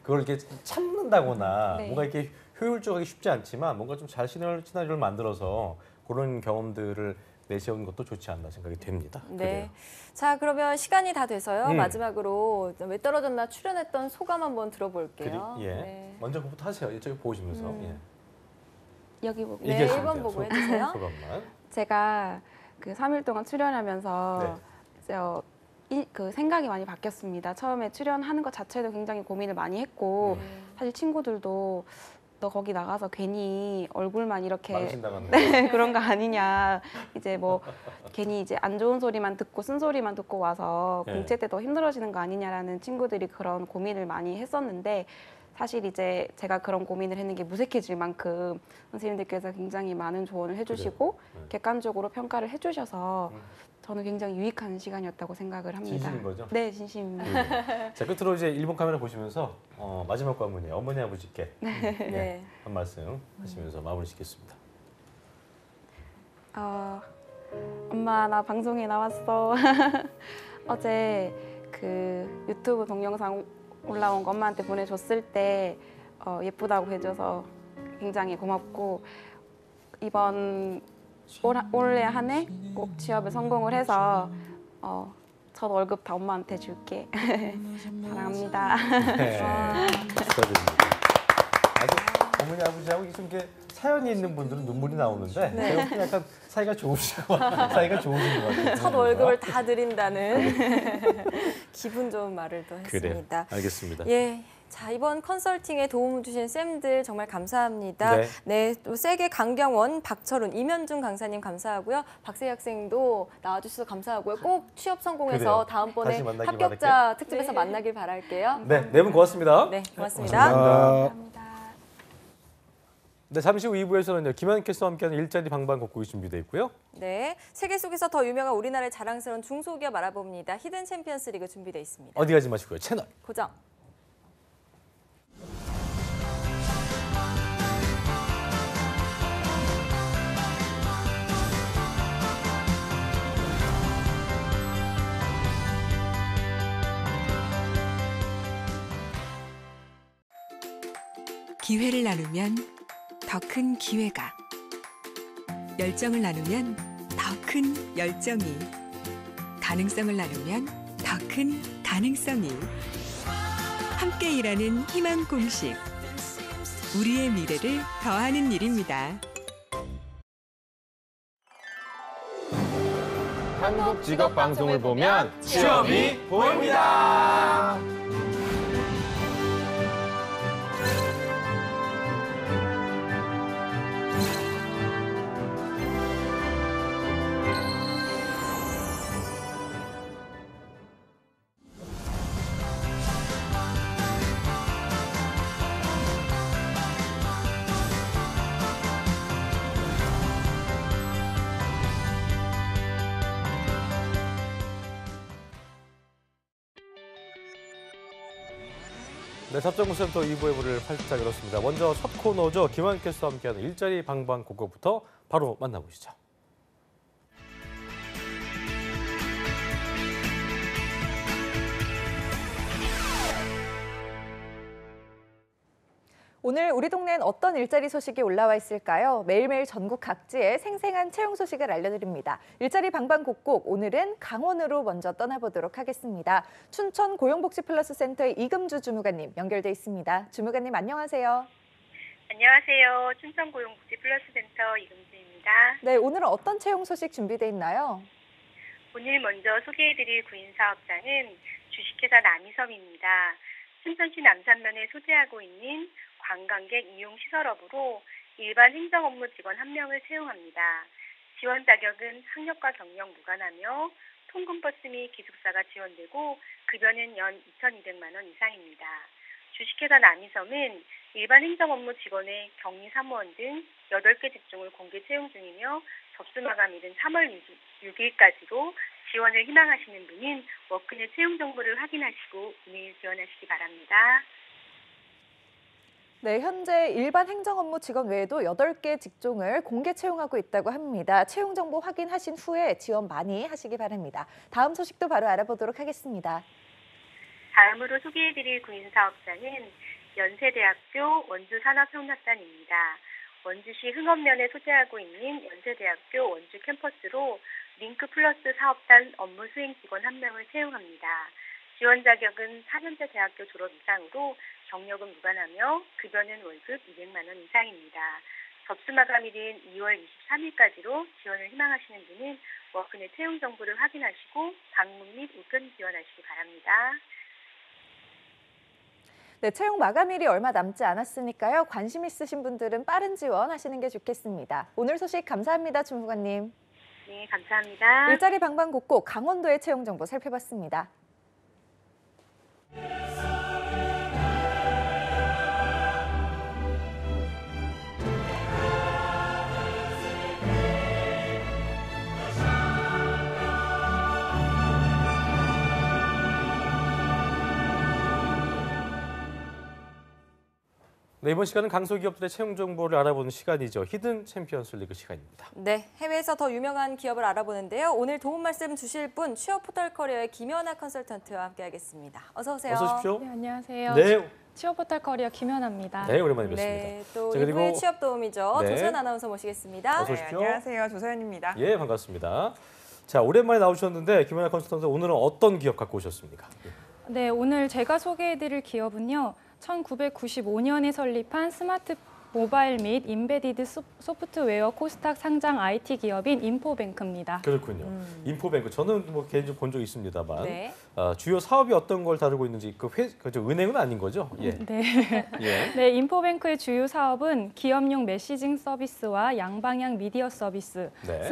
그걸 이렇게 참는다거나 네. 뭔가 이렇게 효율적이기 쉽지 않지만 뭔가 좀 잘 시나리오를 만들어서 그런 경험들을 내세우는 것도 좋지 않나 생각이 됩니다. 네. 그래요. 자, 그러면 시간이 다 돼서요. 음. 마지막으로 왜 떨어졌나 출연했던 소감 한번 들어볼게요. 예. 네. 먼저 그부터 하세요. 이쪽에 보시면서. 예. 여기 보고 네, 얘기하시면 1번 돼요. 보고 해주세요. 소감만. 제가 그 3일 동안 출연하면서 네. 이제 그 생각이 많이 바뀌었습니다. 처음에 출연하는 것 자체도 굉장히 고민을 많이 했고 사실 친구들도 너 거기 나가서 괜히 얼굴만 이렇게 망신당하는 네, 그런 거 아니냐. 이제 뭐 괜히 이제 안 좋은 소리만 듣고 쓴소리만 듣고 와서 네. 공채 때 더 힘들어지는 거 아니냐라는 친구들이 그런 고민을 많이 했었는데 사실 이제 제가 그런 고민을 했는 게 무색해질 만큼 선생님들께서 굉장히 많은 조언을 해주시고 네. 객관적으로 평가를 해주셔서 저는 굉장히 유익한 시간이었다고 생각을 합니다. 진심인 거죠? 네, 진심입니다. 자, 끝으로 이제 일본 카메라 보시면서 마지막 관문이에요. 어머니 아버지께 네. 한 말씀 하시면서 마무리 짓겠습니다. 엄마 나 방송에 나왔어. 어제 그 유튜브 동영상 올라온 거 엄마한테 보내줬을 때 예쁘다고 해줘서 굉장히 고맙고 이번 올해 한 해 꼭 취업에 성공을 해서 첫 월급 다 엄마한테 줄게. 사랑합니다. 네. 축하드립니다. 아주 어머니 아버지하고 좀 이렇게 사연이 있는 분들은 눈물이 나오는데 제가 보기엔 약간 사이가 좋으신 것 같아요. 첫 월급을 다 드린다는 기분 좋은 말을 또 했습니다. 그래, 알겠습니다. 예. 자, 이번 컨설팅에 도움 주신 쌤들 정말 감사합니다. 네. 네, 또 세계 강경원, 박철훈, 이면중 강사님 감사하고요. 박세희 학생도 나와주셔서 감사하고요. 꼭 취업 성공해서 그래요. 다음번에 다시 만나길 합격자 특집에서 만나길 바랄게요. 네, 네 분 고맙습니다. 네, 고맙습니다. 감사합니다. 네, 잠시 후 2부에서는요. 김한 캐스터와 함께하는 일자리 방방곡곡이 준비되어 있고요. 네, 세계 속에서 더 유명한 우리나라의 자랑스러운 중소기업 알아봅니다. 히든 챔피언스 리그 준비되어 있습니다. 어디 가지 마시고요. 채널 고정. 기회를 나누면 더 큰 기회가, 열정을 나누면 더 큰 열정이, 가능성을 나누면 더 큰 가능성이. 함께 일하는 희망 공식. 우리의 미래를 더하는 일입니다. 한국 직업 방송을 보면 취업이 보입니다. 네, 잡정구센터 2부의 문을 활짝 열었습니다. 먼저 첫 코너죠. 김한 캐스터와 함께하는 일자리 방방곡곡부터 바로 만나보시죠. 오늘 우리 동네엔 어떤 일자리 소식이 올라와 있을까요? 매일매일 전국 각지의 생생한 채용 소식을 알려드립니다. 일자리 방방곡곡, 오늘은 강원으로 먼저 떠나보도록 하겠습니다. 춘천 고용복지플러스센터의 이금주 주무관님 연결돼 있습니다. 주무관님 안녕하세요. 안녕하세요. 춘천고용복지플러스센터 이금주입니다. 네, 오늘은 어떤 채용 소식 준비돼 있나요? 오늘 먼저 소개해드릴 구인사업장은 주식회사 남이섬입니다. 춘천시 남산면에 소재하고 있는 관광객 이용 시설업으로 일반 행정업무 직원 1명을 채용합니다. 지원 자격은 학력과 경력 무관하며 통근버스 및 기숙사가 지원되고 급여는 연 2,200만 원 이상입니다. 주식회사 남이섬은 일반 행정업무 직원의 격리 사무원 등 8개 직종을 공개 채용 중이며 접수 마감일은 3월 6일까지로 지원을 희망하시는 분은 워크넷 채용 정보를 확인하시고 이메일 지원하시기 바랍니다. 네, 현재 일반 행정업무 직원 외에도 8개 직종을 공개 채용하고 있다고 합니다. 채용 정보 확인하신 후에 지원 많이 하시기 바랍니다. 다음 소식도 바로 알아보도록 하겠습니다. 다음으로 소개해드릴 구인사업장은 연세대학교 원주산업협력단입니다. 원주시 흥원면에 소재하고 있는 연세대학교 원주 캠퍼스로 링크 플러스 사업단 업무 수행 직원 1명을 채용합니다. 지원 자격은 4년제 대학교 졸업 이상으로 경력은 무관하며 급여는 월급 200만 원 이상입니다. 접수 마감일인 2월 23일까지로 지원을 희망하시는 분은 워크넷 채용 정보를 확인하시고 방문 및 우편 지원하시기 바랍니다. 네, 채용 마감일이 얼마 남지 않았으니까요. 관심 있으신 분들은 빠른 지원하시는 게 좋겠습니다. 오늘 소식 감사합니다, 주무관님. 네, 감사합니다. 일자리 방방곡곡 강원도의 채용 정보 살펴봤습니다. 네, 이번 시간은 강소기업들의 채용 정보를 알아보는 시간이죠. 히든 챔피언스 리그 시간입니다. 네, 해외에서 더 유명한 기업을 알아보는데요. 오늘 도움 말씀 주실 분 취업 포털 커리어의 김연아 컨설턴트와 함께하겠습니다. 어서 오세요. 어서 오십시오. 네, 안녕하세요. 네, 취업 포털 커리어 김연아입니다. 네, 오랜만에 뵙습니다. 네, 또 자, 그리고- 일부의 취업 도움이죠. 네. 조선 아나운서 모시겠습니다. 어서 오십시오. 안녕하세요. 조서연입니다. 예, 반갑습니다. 자, 오랜만에 나오셨는데 김연아 컨설턴트 오늘은 어떤 기업 갖고 오셨습니까? 네, 오늘 제가 소개해드릴 기업은요. 1995년에 설립한 스마트 모바일 및 임베디드 소프트웨어 코스닥 상장 IT 기업인 인포뱅크입니다. 그렇군요. 인포뱅크 저는 뭐 개인적으로 본 적이 있습니다만 네. 주요 사업이 어떤 걸 다루고 있는지 그저 은행은 아닌 거죠? 예. 네. 예. 네, 인포뱅크의 주요 사업은 기업용 메시징 서비스와 양방향 미디어 서비스, 네.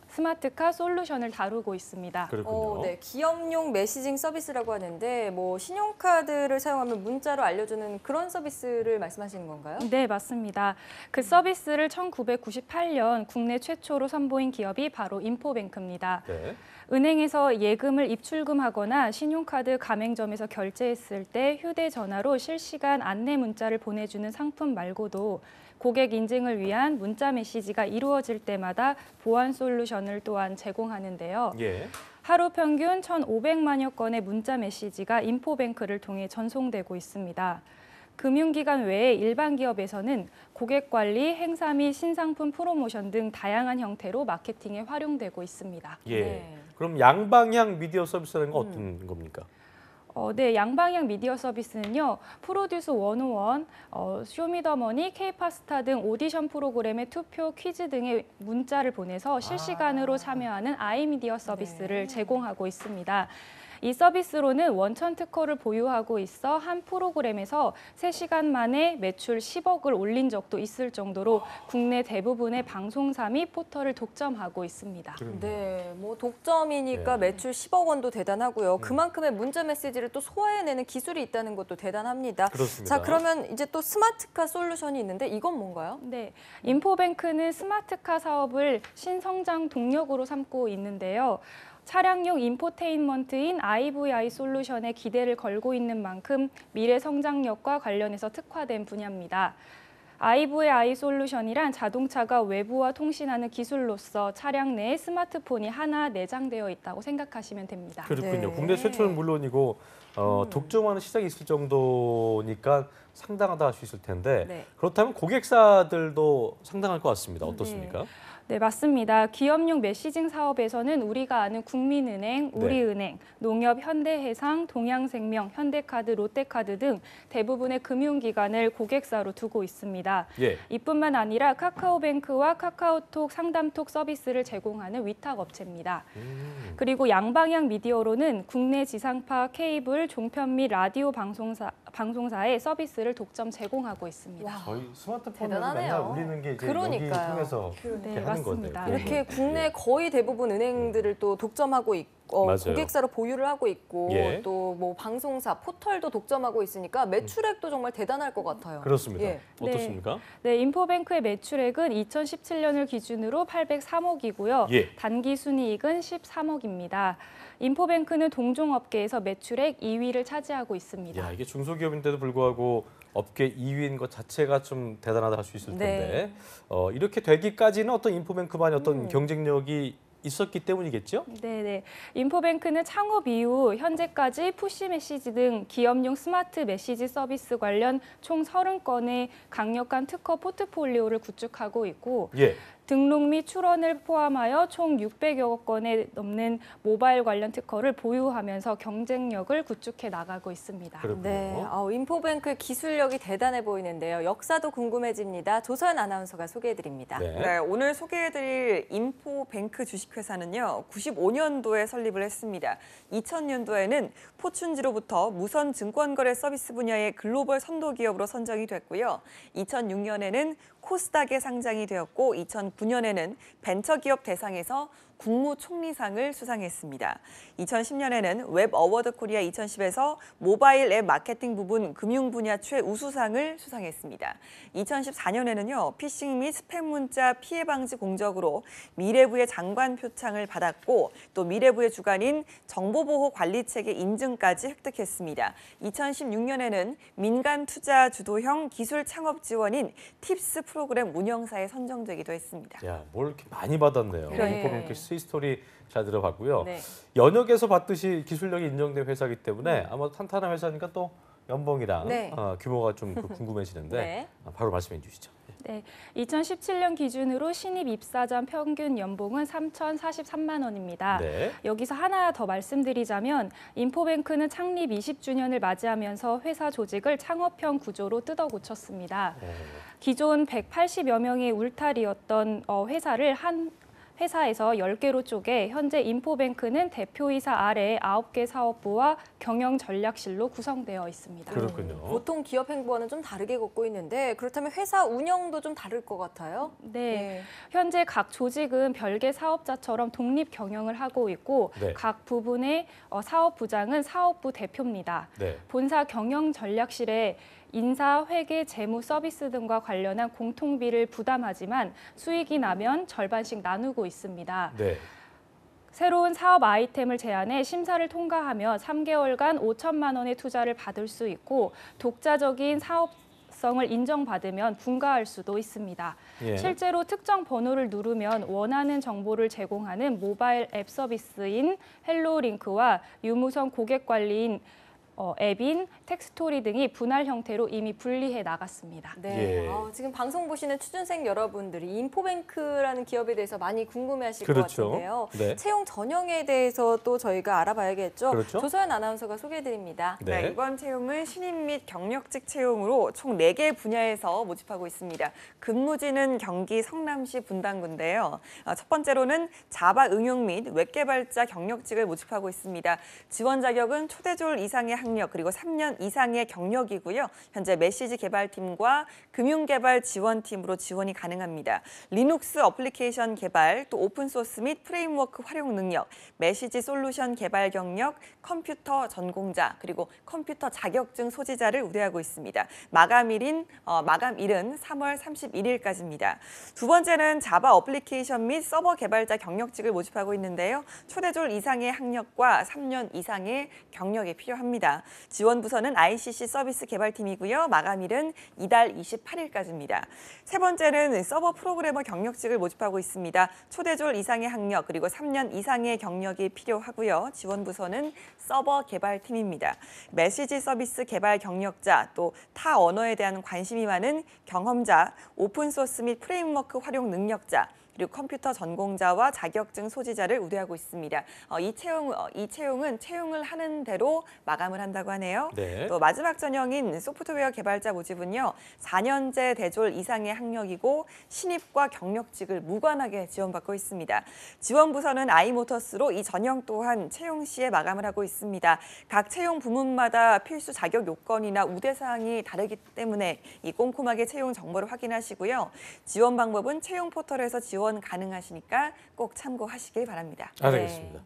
스마트카 솔루션을 다루고 있습니다. 그렇군요. 네, 기업용 메시징 서비스라고 하는데 뭐 신용카드를 사용하면 문자로 알려주는 그런 서비스를 말씀하시는 건가요? 네, 맞습니다. 그 서비스를 1998년 국내 최초로 선보인 기업이 바로 인포뱅크입니다. 네. 은행에서 예금을 입출금하거나 신용카드 가맹점에서 결제했을 때 휴대전화로 실시간 안내 문자를 보내주는 상품 말고도 고객 인증을 위한 문자 메시지가 이루어질 때마다 보안 솔루션을 또한 제공하는데요. 예. 하루 평균 1,500만여 건의 문자 메시지가 인포뱅크를 통해 전송되고 있습니다. 금융기관 외에 일반 기업에서는 고객 관리, 행사 및 신상품 프로모션 등 다양한 형태로 마케팅에 활용되고 있습니다. 예. 네. 그럼 양방향 미디어 서비스라는 건 어떤 겁니까? 네, 양방향 미디어 서비스는요. 프로듀스 101, 쇼미더머니, K파스타 등 오디션 프로그램의 투표, 퀴즈 등의 문자를 보내서 실시간으로 참여하는 아이미디어 서비스를 제공하고 있습니다. 이 서비스로는 원천 특허를 보유하고 있어 한 프로그램에서 3시간 만에 매출 10억을 올린 적도 있을 정도로 국내 대부분의 방송사 및 포털을 독점하고 있습니다. 네, 뭐 독점이니까 네. 매출 10억 원도 대단하고요. 그만큼의 문자 메시지를 또 소화해내는 기술이 있다는 것도 대단합니다. 그렇습니다. 자, 그러면 이제 또 스마트카 솔루션이 있는데 이건 뭔가요? 네, 인포뱅크는 스마트카 사업을 신성장 동력으로 삼고 있는데요. 차량용 인포테인먼트인 IVI 솔루션에 기대를 걸고 있는 만큼 미래 성장력과 관련해서 특화된 분야입니다. IVI 솔루션이란 자동차가 외부와 통신하는 기술로서 차량 내에 스마트폰이 하나 내장되어 있다고 생각하시면 됩니다. 그렇군요. 네. 국내 최초는 물론이고 독점하는 시장이 있을 정도니까 상당하다 할 수 있을 텐데 네. 그렇다면 고객사들도 상당할 것 같습니다. 어떻습니까? 네, 맞습니다. 기업용 메시징 사업에서는 우리가 아는 국민은행, 우리은행, 농협, 현대해상, 동양생명, 현대카드, 롯데카드 등 대부분의 금융기관을 고객사로 두고 있습니다. 예. 이뿐만 아니라 카카오뱅크와 카카오톡 상담톡 서비스를 제공하는 위탁업체입니다. 그리고 양방향 미디어로는 국내 지상파, 케이블, 종편 및 라디오 방송사의 서비스를 독점 제공하고 있습니다. 저희 스마트폰으로 대단하네요. 맨날 울리는 게 이제 그러니까요. 여기 통해서 네, 이렇게 하는 맞습니다. 건데요. 이렇게 국내 거의 대부분 은행들을 또 독점하고 있고 맞아요. 고객사로 보유를 하고 있고 예. 또 뭐 방송사, 포털도 독점하고 있으니까 매출액도 정말 대단할 것 같아요. 그렇습니다. 예. 어떻습니까? 네, 인포뱅크의 매출액은 2017년을 기준으로 803억이고요. 예. 단기 순이익은 13억입니다. 인포뱅크는 동종업계에서 매출액 2위를 차지하고 있습니다. 야, 이게 중소기업인데도 불구하고 업계 2위인 것 자체가 좀 대단하다 할 수 있을 텐데 이렇게 되기까지는 어떤 인포뱅크만의 어떤 경쟁력이 있었기 때문이겠죠? 네네. 인포뱅크는 창업 이후 현재까지 푸시 메시지 등 기업용 스마트 메시지 서비스 관련 총 30건의 강력한 특허 포트폴리오를 구축하고 있고 예. 등록 및 출원을 포함하여 총 600여 건에 넘는 모바일 관련 특허를 보유하면서 경쟁력을 구축해 나가고 있습니다. 그렇군요. 네, 인포뱅크 기술력이 대단해 보이는데요. 역사도 궁금해집니다. 조서연 아나운서가 소개해드립니다. 네, 오늘 소개해드릴 인포뱅크 주식회사는요, 95년도에 설립을 했습니다. 2000년도에는 포춘지로부터 무선 증권거래 서비스 분야의 글로벌 선도 기업으로 선정이 됐고요. 2006년에는 코스닥에 상장이 되었고 2009년에는 벤처기업 대상에서 국무총리상을 수상했습니다. 2010년에는 웹 어워드 코리아 2010에서 모바일 앱 마케팅 부분 금융 분야 최우수상을 수상했습니다. 2014년에는요, 피싱 및 스팸 문자 피해 방지 공적으로 미래부의 장관 표창을 받았고 또 미래부의 주관인 정보보호관리체계 인증까지 획득했습니다. 2016년에는 민간 투자 주도형 기술 창업 지원인 팁스 프로그램 운영사에 선정되기도 했습니다. 야, 뭘 이렇게 많이 받았네요. 네. 인포뱅크 스토리 잘 들어봤고요. 네. 연역에서 봤듯이 기술력이 인정된 회사이기 때문에 아마 탄탄한 회사니까 또 연봉이랑 네. 규모가 좀 궁금해지는데 네. 바로 말씀해 주시죠. 네, 2017년 기준으로 신입 입사 전 평균 연봉은 3,043만 원입니다. 네. 여기서 하나 더 말씀드리자면 인포뱅크는 창립 20주년을 맞이하면서 회사 조직을 창업형 구조로 뜯어 고쳤습니다. 기존 180여 명의 울타리였던 회사를 한 회사에서 10개로 쪼개 현재 인포뱅크는 대표이사 아래 9개 사업부와 경영전략실로 구성되어 있습니다. 그렇군요. 보통 기업 행보와는 좀 다르게 걷고 있는데 그렇다면 회사 운영도 좀 다를 것 같아요? 네, 현재 각 조직은 별개 사업자처럼 독립 경영을 하고 있고 네. 각 부분의 사업부장은 사업부 대표입니다. 네. 본사 경영전략실에 인사, 회계, 재무 서비스 등과 관련한 공통비를 부담하지만 수익이 나면 절반씩 나누고 있습니다. 네. 새로운 사업 아이템을 제안해 심사를 통과하며 3개월간 5천만 원의 투자를 받을 수 있고 독자적인 사업성을 인정받으면 분가할 수도 있습니다. 예. 실제로 특정 번호를 누르면 원하는 정보를 제공하는 모바일 앱 서비스인 헬로링크와 유무선 고객 관리인 앱인 텍스토리 등이 분할 형태로 이미 분리해 나갔습니다. 네, 예. 지금 방송 보시는 취준생 여러분들이 인포뱅크라는 기업에 대해서 많이 궁금해하실 그렇죠. 것 같은데요. 네. 채용 전형에 대해서 또 저희가 알아봐야겠죠. 그렇죠. 조서연 아나운서가 소개해드립니다. 네. 네, 이번 채용은 신입 및 경력직 채용으로 총 4개 분야에서 모집하고 있습니다. 근무지는 경기 성남시 분당구인데요. 첫 번째로는 자바 응용 및 웹개발자 경력직을 모집하고 있습니다. 지원 자격은 초대졸 이상의 학력 그리고 3년 이상의 경력이고요. 현재 메시지 개발팀과 금융개발 지원팀으로 지원이 가능합니다. 리눅스 어플리케이션 개발, 또 오픈소스 및 프레임워크 활용 능력, 메시지 솔루션 개발 경력, 컴퓨터 전공자, 그리고 컴퓨터 자격증 소지자를 우대하고 있습니다. 마감일은 3월 31일까지입니다. 두 번째는 자바 어플리케이션 및 서버 개발자 경력직을 모집하고 있는데요. 초대졸 이상의 학력과 3년 이상의 경력이 필요합니다. 지원 부서는 ICC 서비스 개발팀이고요. 마감일은 이달 28일까지입니다. 세 번째는 서버 프로그래머 경력직을 모집하고 있습니다. 초대졸 이상의 학력 그리고 3년 이상의 경력이 필요하고요. 지원 부서는 서버 개발팀입니다. 메시지 서비스 개발 경력자, 또 타 언어에 대한 관심이 많은 경험자, 오픈소스 및 프레임워크 활용 능력자, 그리고 컴퓨터 전공자와 자격증 소지자를 우대하고 있습니다. 이 채용은 채용을 하는 대로 마감을 한다고 하네요. 네. 또 마지막 전형인 소프트웨어 개발자 모집은요. 4년제 대졸 이상의 학력이고 신입과 경력직을 무관하게 지원받고 있습니다. 지원 부서는 아이모터스로 이 전형 또한 채용 시에 마감을 하고 있습니다. 각 채용 부문마다 필수 자격 요건이나 우대 사항이 다르기 때문에 이 꼼꼼하게 채용 정보를 확인하시고요. 지원 방법은 채용 포털에서 지원 가능하시니까 꼭 참고하시길 바랍니다. 알겠습니다.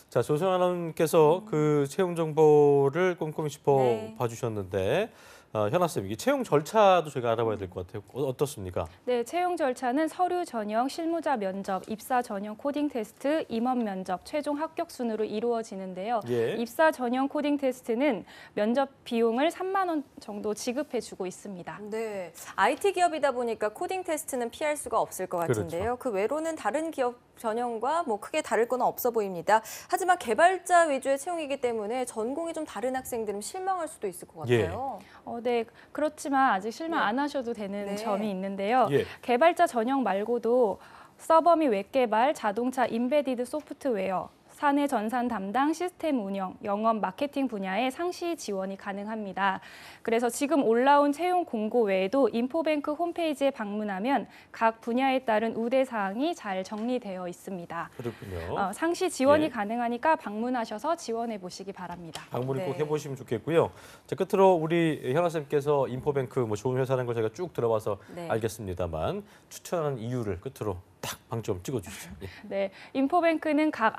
자, 조성아 아나운서께서 그 채용 정보를 꼼꼼히 네. 짚어봐주셨는데 현아 쌤, 이게 채용 절차도 저희가 알아봐야 될 것 같아요. 어떻습니까? 네, 채용 절차는 서류 전형, 실무자 면접, 입사 전형 코딩 테스트, 임원 면접, 최종 합격 순으로 이루어지는데요. 예. 입사 전형 코딩 테스트는 면접 비용을 3만 원 정도 지급해주고 있습니다. 네, IT 기업이다 보니까 코딩 테스트는 피할 수가 없을 것 같은데요. 그렇죠. 그 외로는 다른 기업 전형과 뭐 크게 다를 건 없어 보입니다. 하지만 개발자 위주의 채용이기 때문에 전공이 좀 다른 학생들은 실망할 수도 있을 것 같아요. 네, 그렇지만 아직 실망 네. 안 하셔도 되는 네. 점이 있는데요. 예. 개발자 전형 말고도 서버 및 웹 개발, 자동차 인베디드 소프트웨어, 사내 전산 담당, 시스템 운영, 영업, 마케팅 분야의 상시 지원이 가능합니다. 그래서 지금 올라온 채용 공고 외에도 인포뱅크 홈페이지에 방문하면 각 분야에 따른 우대 사항이 잘 정리되어 있습니다. 그렇군요. 상시 지원이 예. 가능하니까 방문하셔서 지원해 보시기 바랍니다. 방문을 네. 꼭 해보시면 좋겠고요. 자, 끝으로 우리 현아쌤께서 인포뱅크 뭐 좋은 회사라는 걸 제가 쭉 들어봐서 네. 알겠습니다만 추천하는 이유를 끝으로 딱 방점 찍어주시죠. 예. 네, 인포뱅크는 각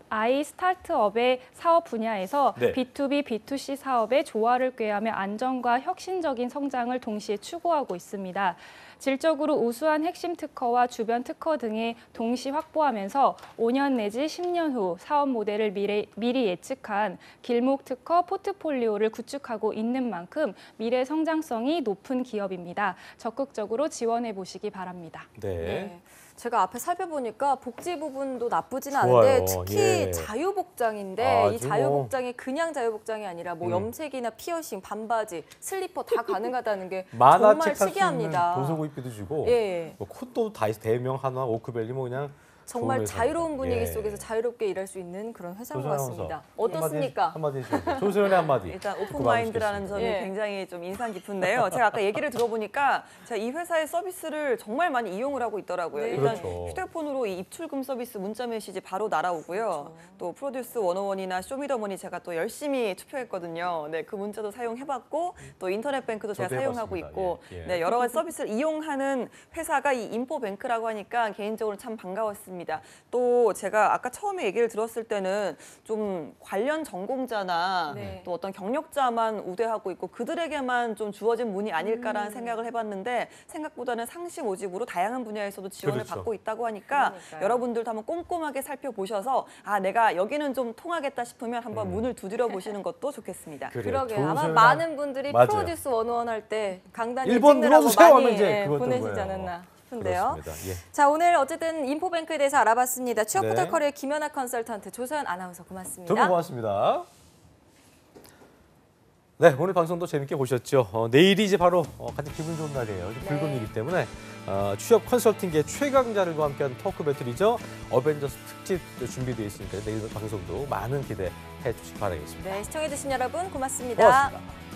아이 스타트업의 사업 분야에서 네. B2B, B2C 사업의 조화를 꾀하며 안정과 혁신적인 성장을 동시에 추구하고 있습니다. 질적으로 우수한 핵심 특허와 주변 특허 등을 동시 확보하면서 5년 내지 10년 후 사업 모델을 미리 예측한 길목 특허 포트폴리오를 구축하고 있는 만큼 미래 성장성이 높은 기업입니다. 적극적으로 지원해 보시기 바랍니다. 네. 네. 제가 앞에 살펴보니까 복지 부분도 나쁘진 좋아요. 않은데 특히 예. 자유복장인데 이 아주 자유복장이 그냥 자유복장이 아니라 뭐 음. 염색이나 피어싱, 반바지, 슬리퍼 다 가능하다는 게 만화책 정말 할 수 있는 특이합니다. 도서구입비도 주고 예. 뭐 콧도 다 대명 하나 오크밸리 뭐 그냥 정말 좋은 회사입니다. 자유로운 분위기 예. 속에서 자유롭게 일할 수 있는 그런 회사인 것 조선아나운서. 같습니다. 어떻습니까? 한마디 해주세요. 조소연의 한마디. 일단 듣고 오픈마인드라는 마무리 점이 예. 굉장히 좀 인상 깊은데요. 제가 아까 얘기를 들어보니까 제가 이 회사의 서비스를 정말 많이 이용을 하고 있더라고요. 네. 일단 그렇죠. 휴대폰으로 이 입출금 서비스 문자 메시지 바로 날아오고요. 또 프로듀스 101이나 쇼미더머니 제가 또 열심히 투표했거든요. 네, 그 문자도 사용해봤고 또 인터넷 뱅크도 제가 저도 사용하고 해봤습니다. 있고 예, 예. 네, 여러 가지 서비스를 이용하는 회사가 이 인포뱅크라고 하니까 개인적으로 참 반가웠습니다. 또 제가 아까 처음에 얘기를 들었을 때는 좀 관련 전공자나 네. 또 어떤 경력자만 우대하고 있고 그들에게만 좀 주어진 문이 아닐까라는 생각을 해봤는데 생각보다는 상시 모집으로 다양한 분야에서도 지원을 그렇죠. 받고 있다고 하니까 그러니까요. 여러분들도 한번 꼼꼼하게 살펴보셔서 아 내가 여기는 좀 통하겠다 싶으면 한번 문을 두드려 보시는 것도 좋겠습니다. 그래요. 그러게요. 아마 조소연아. 많은 분들이 맞아요. 프로듀스 101 할 때 강단에 1번 찍느라고 눌러주세요 많이 하면 이제 예, 그거였던 보내시지 거예요. 않았나 싶은데요. 그렇습니다. 예. 자, 오늘 어쨌든 인포뱅크에 대해서 알아봤습니다. 취업 네. 포털 커리어 김연아 컨설턴트, 조소연 아나운서 고맙습니다. 두 분 고맙습니다. 네, 오늘 방송도 재밌게 보셨죠? 내일이 이제 바로 가장 기분 좋은 날이에요. 이제 네. 불금이기 때문에 취업 컨설팅계 최강자들과 함께하는 토크 배틀이죠. 어벤져스 특집 준비되어 있으니까 내일 방송도 많은 기대해 주시기 바라겠습니다. 네, 시청해주신 여러분 고맙습니다. 고맙습니다.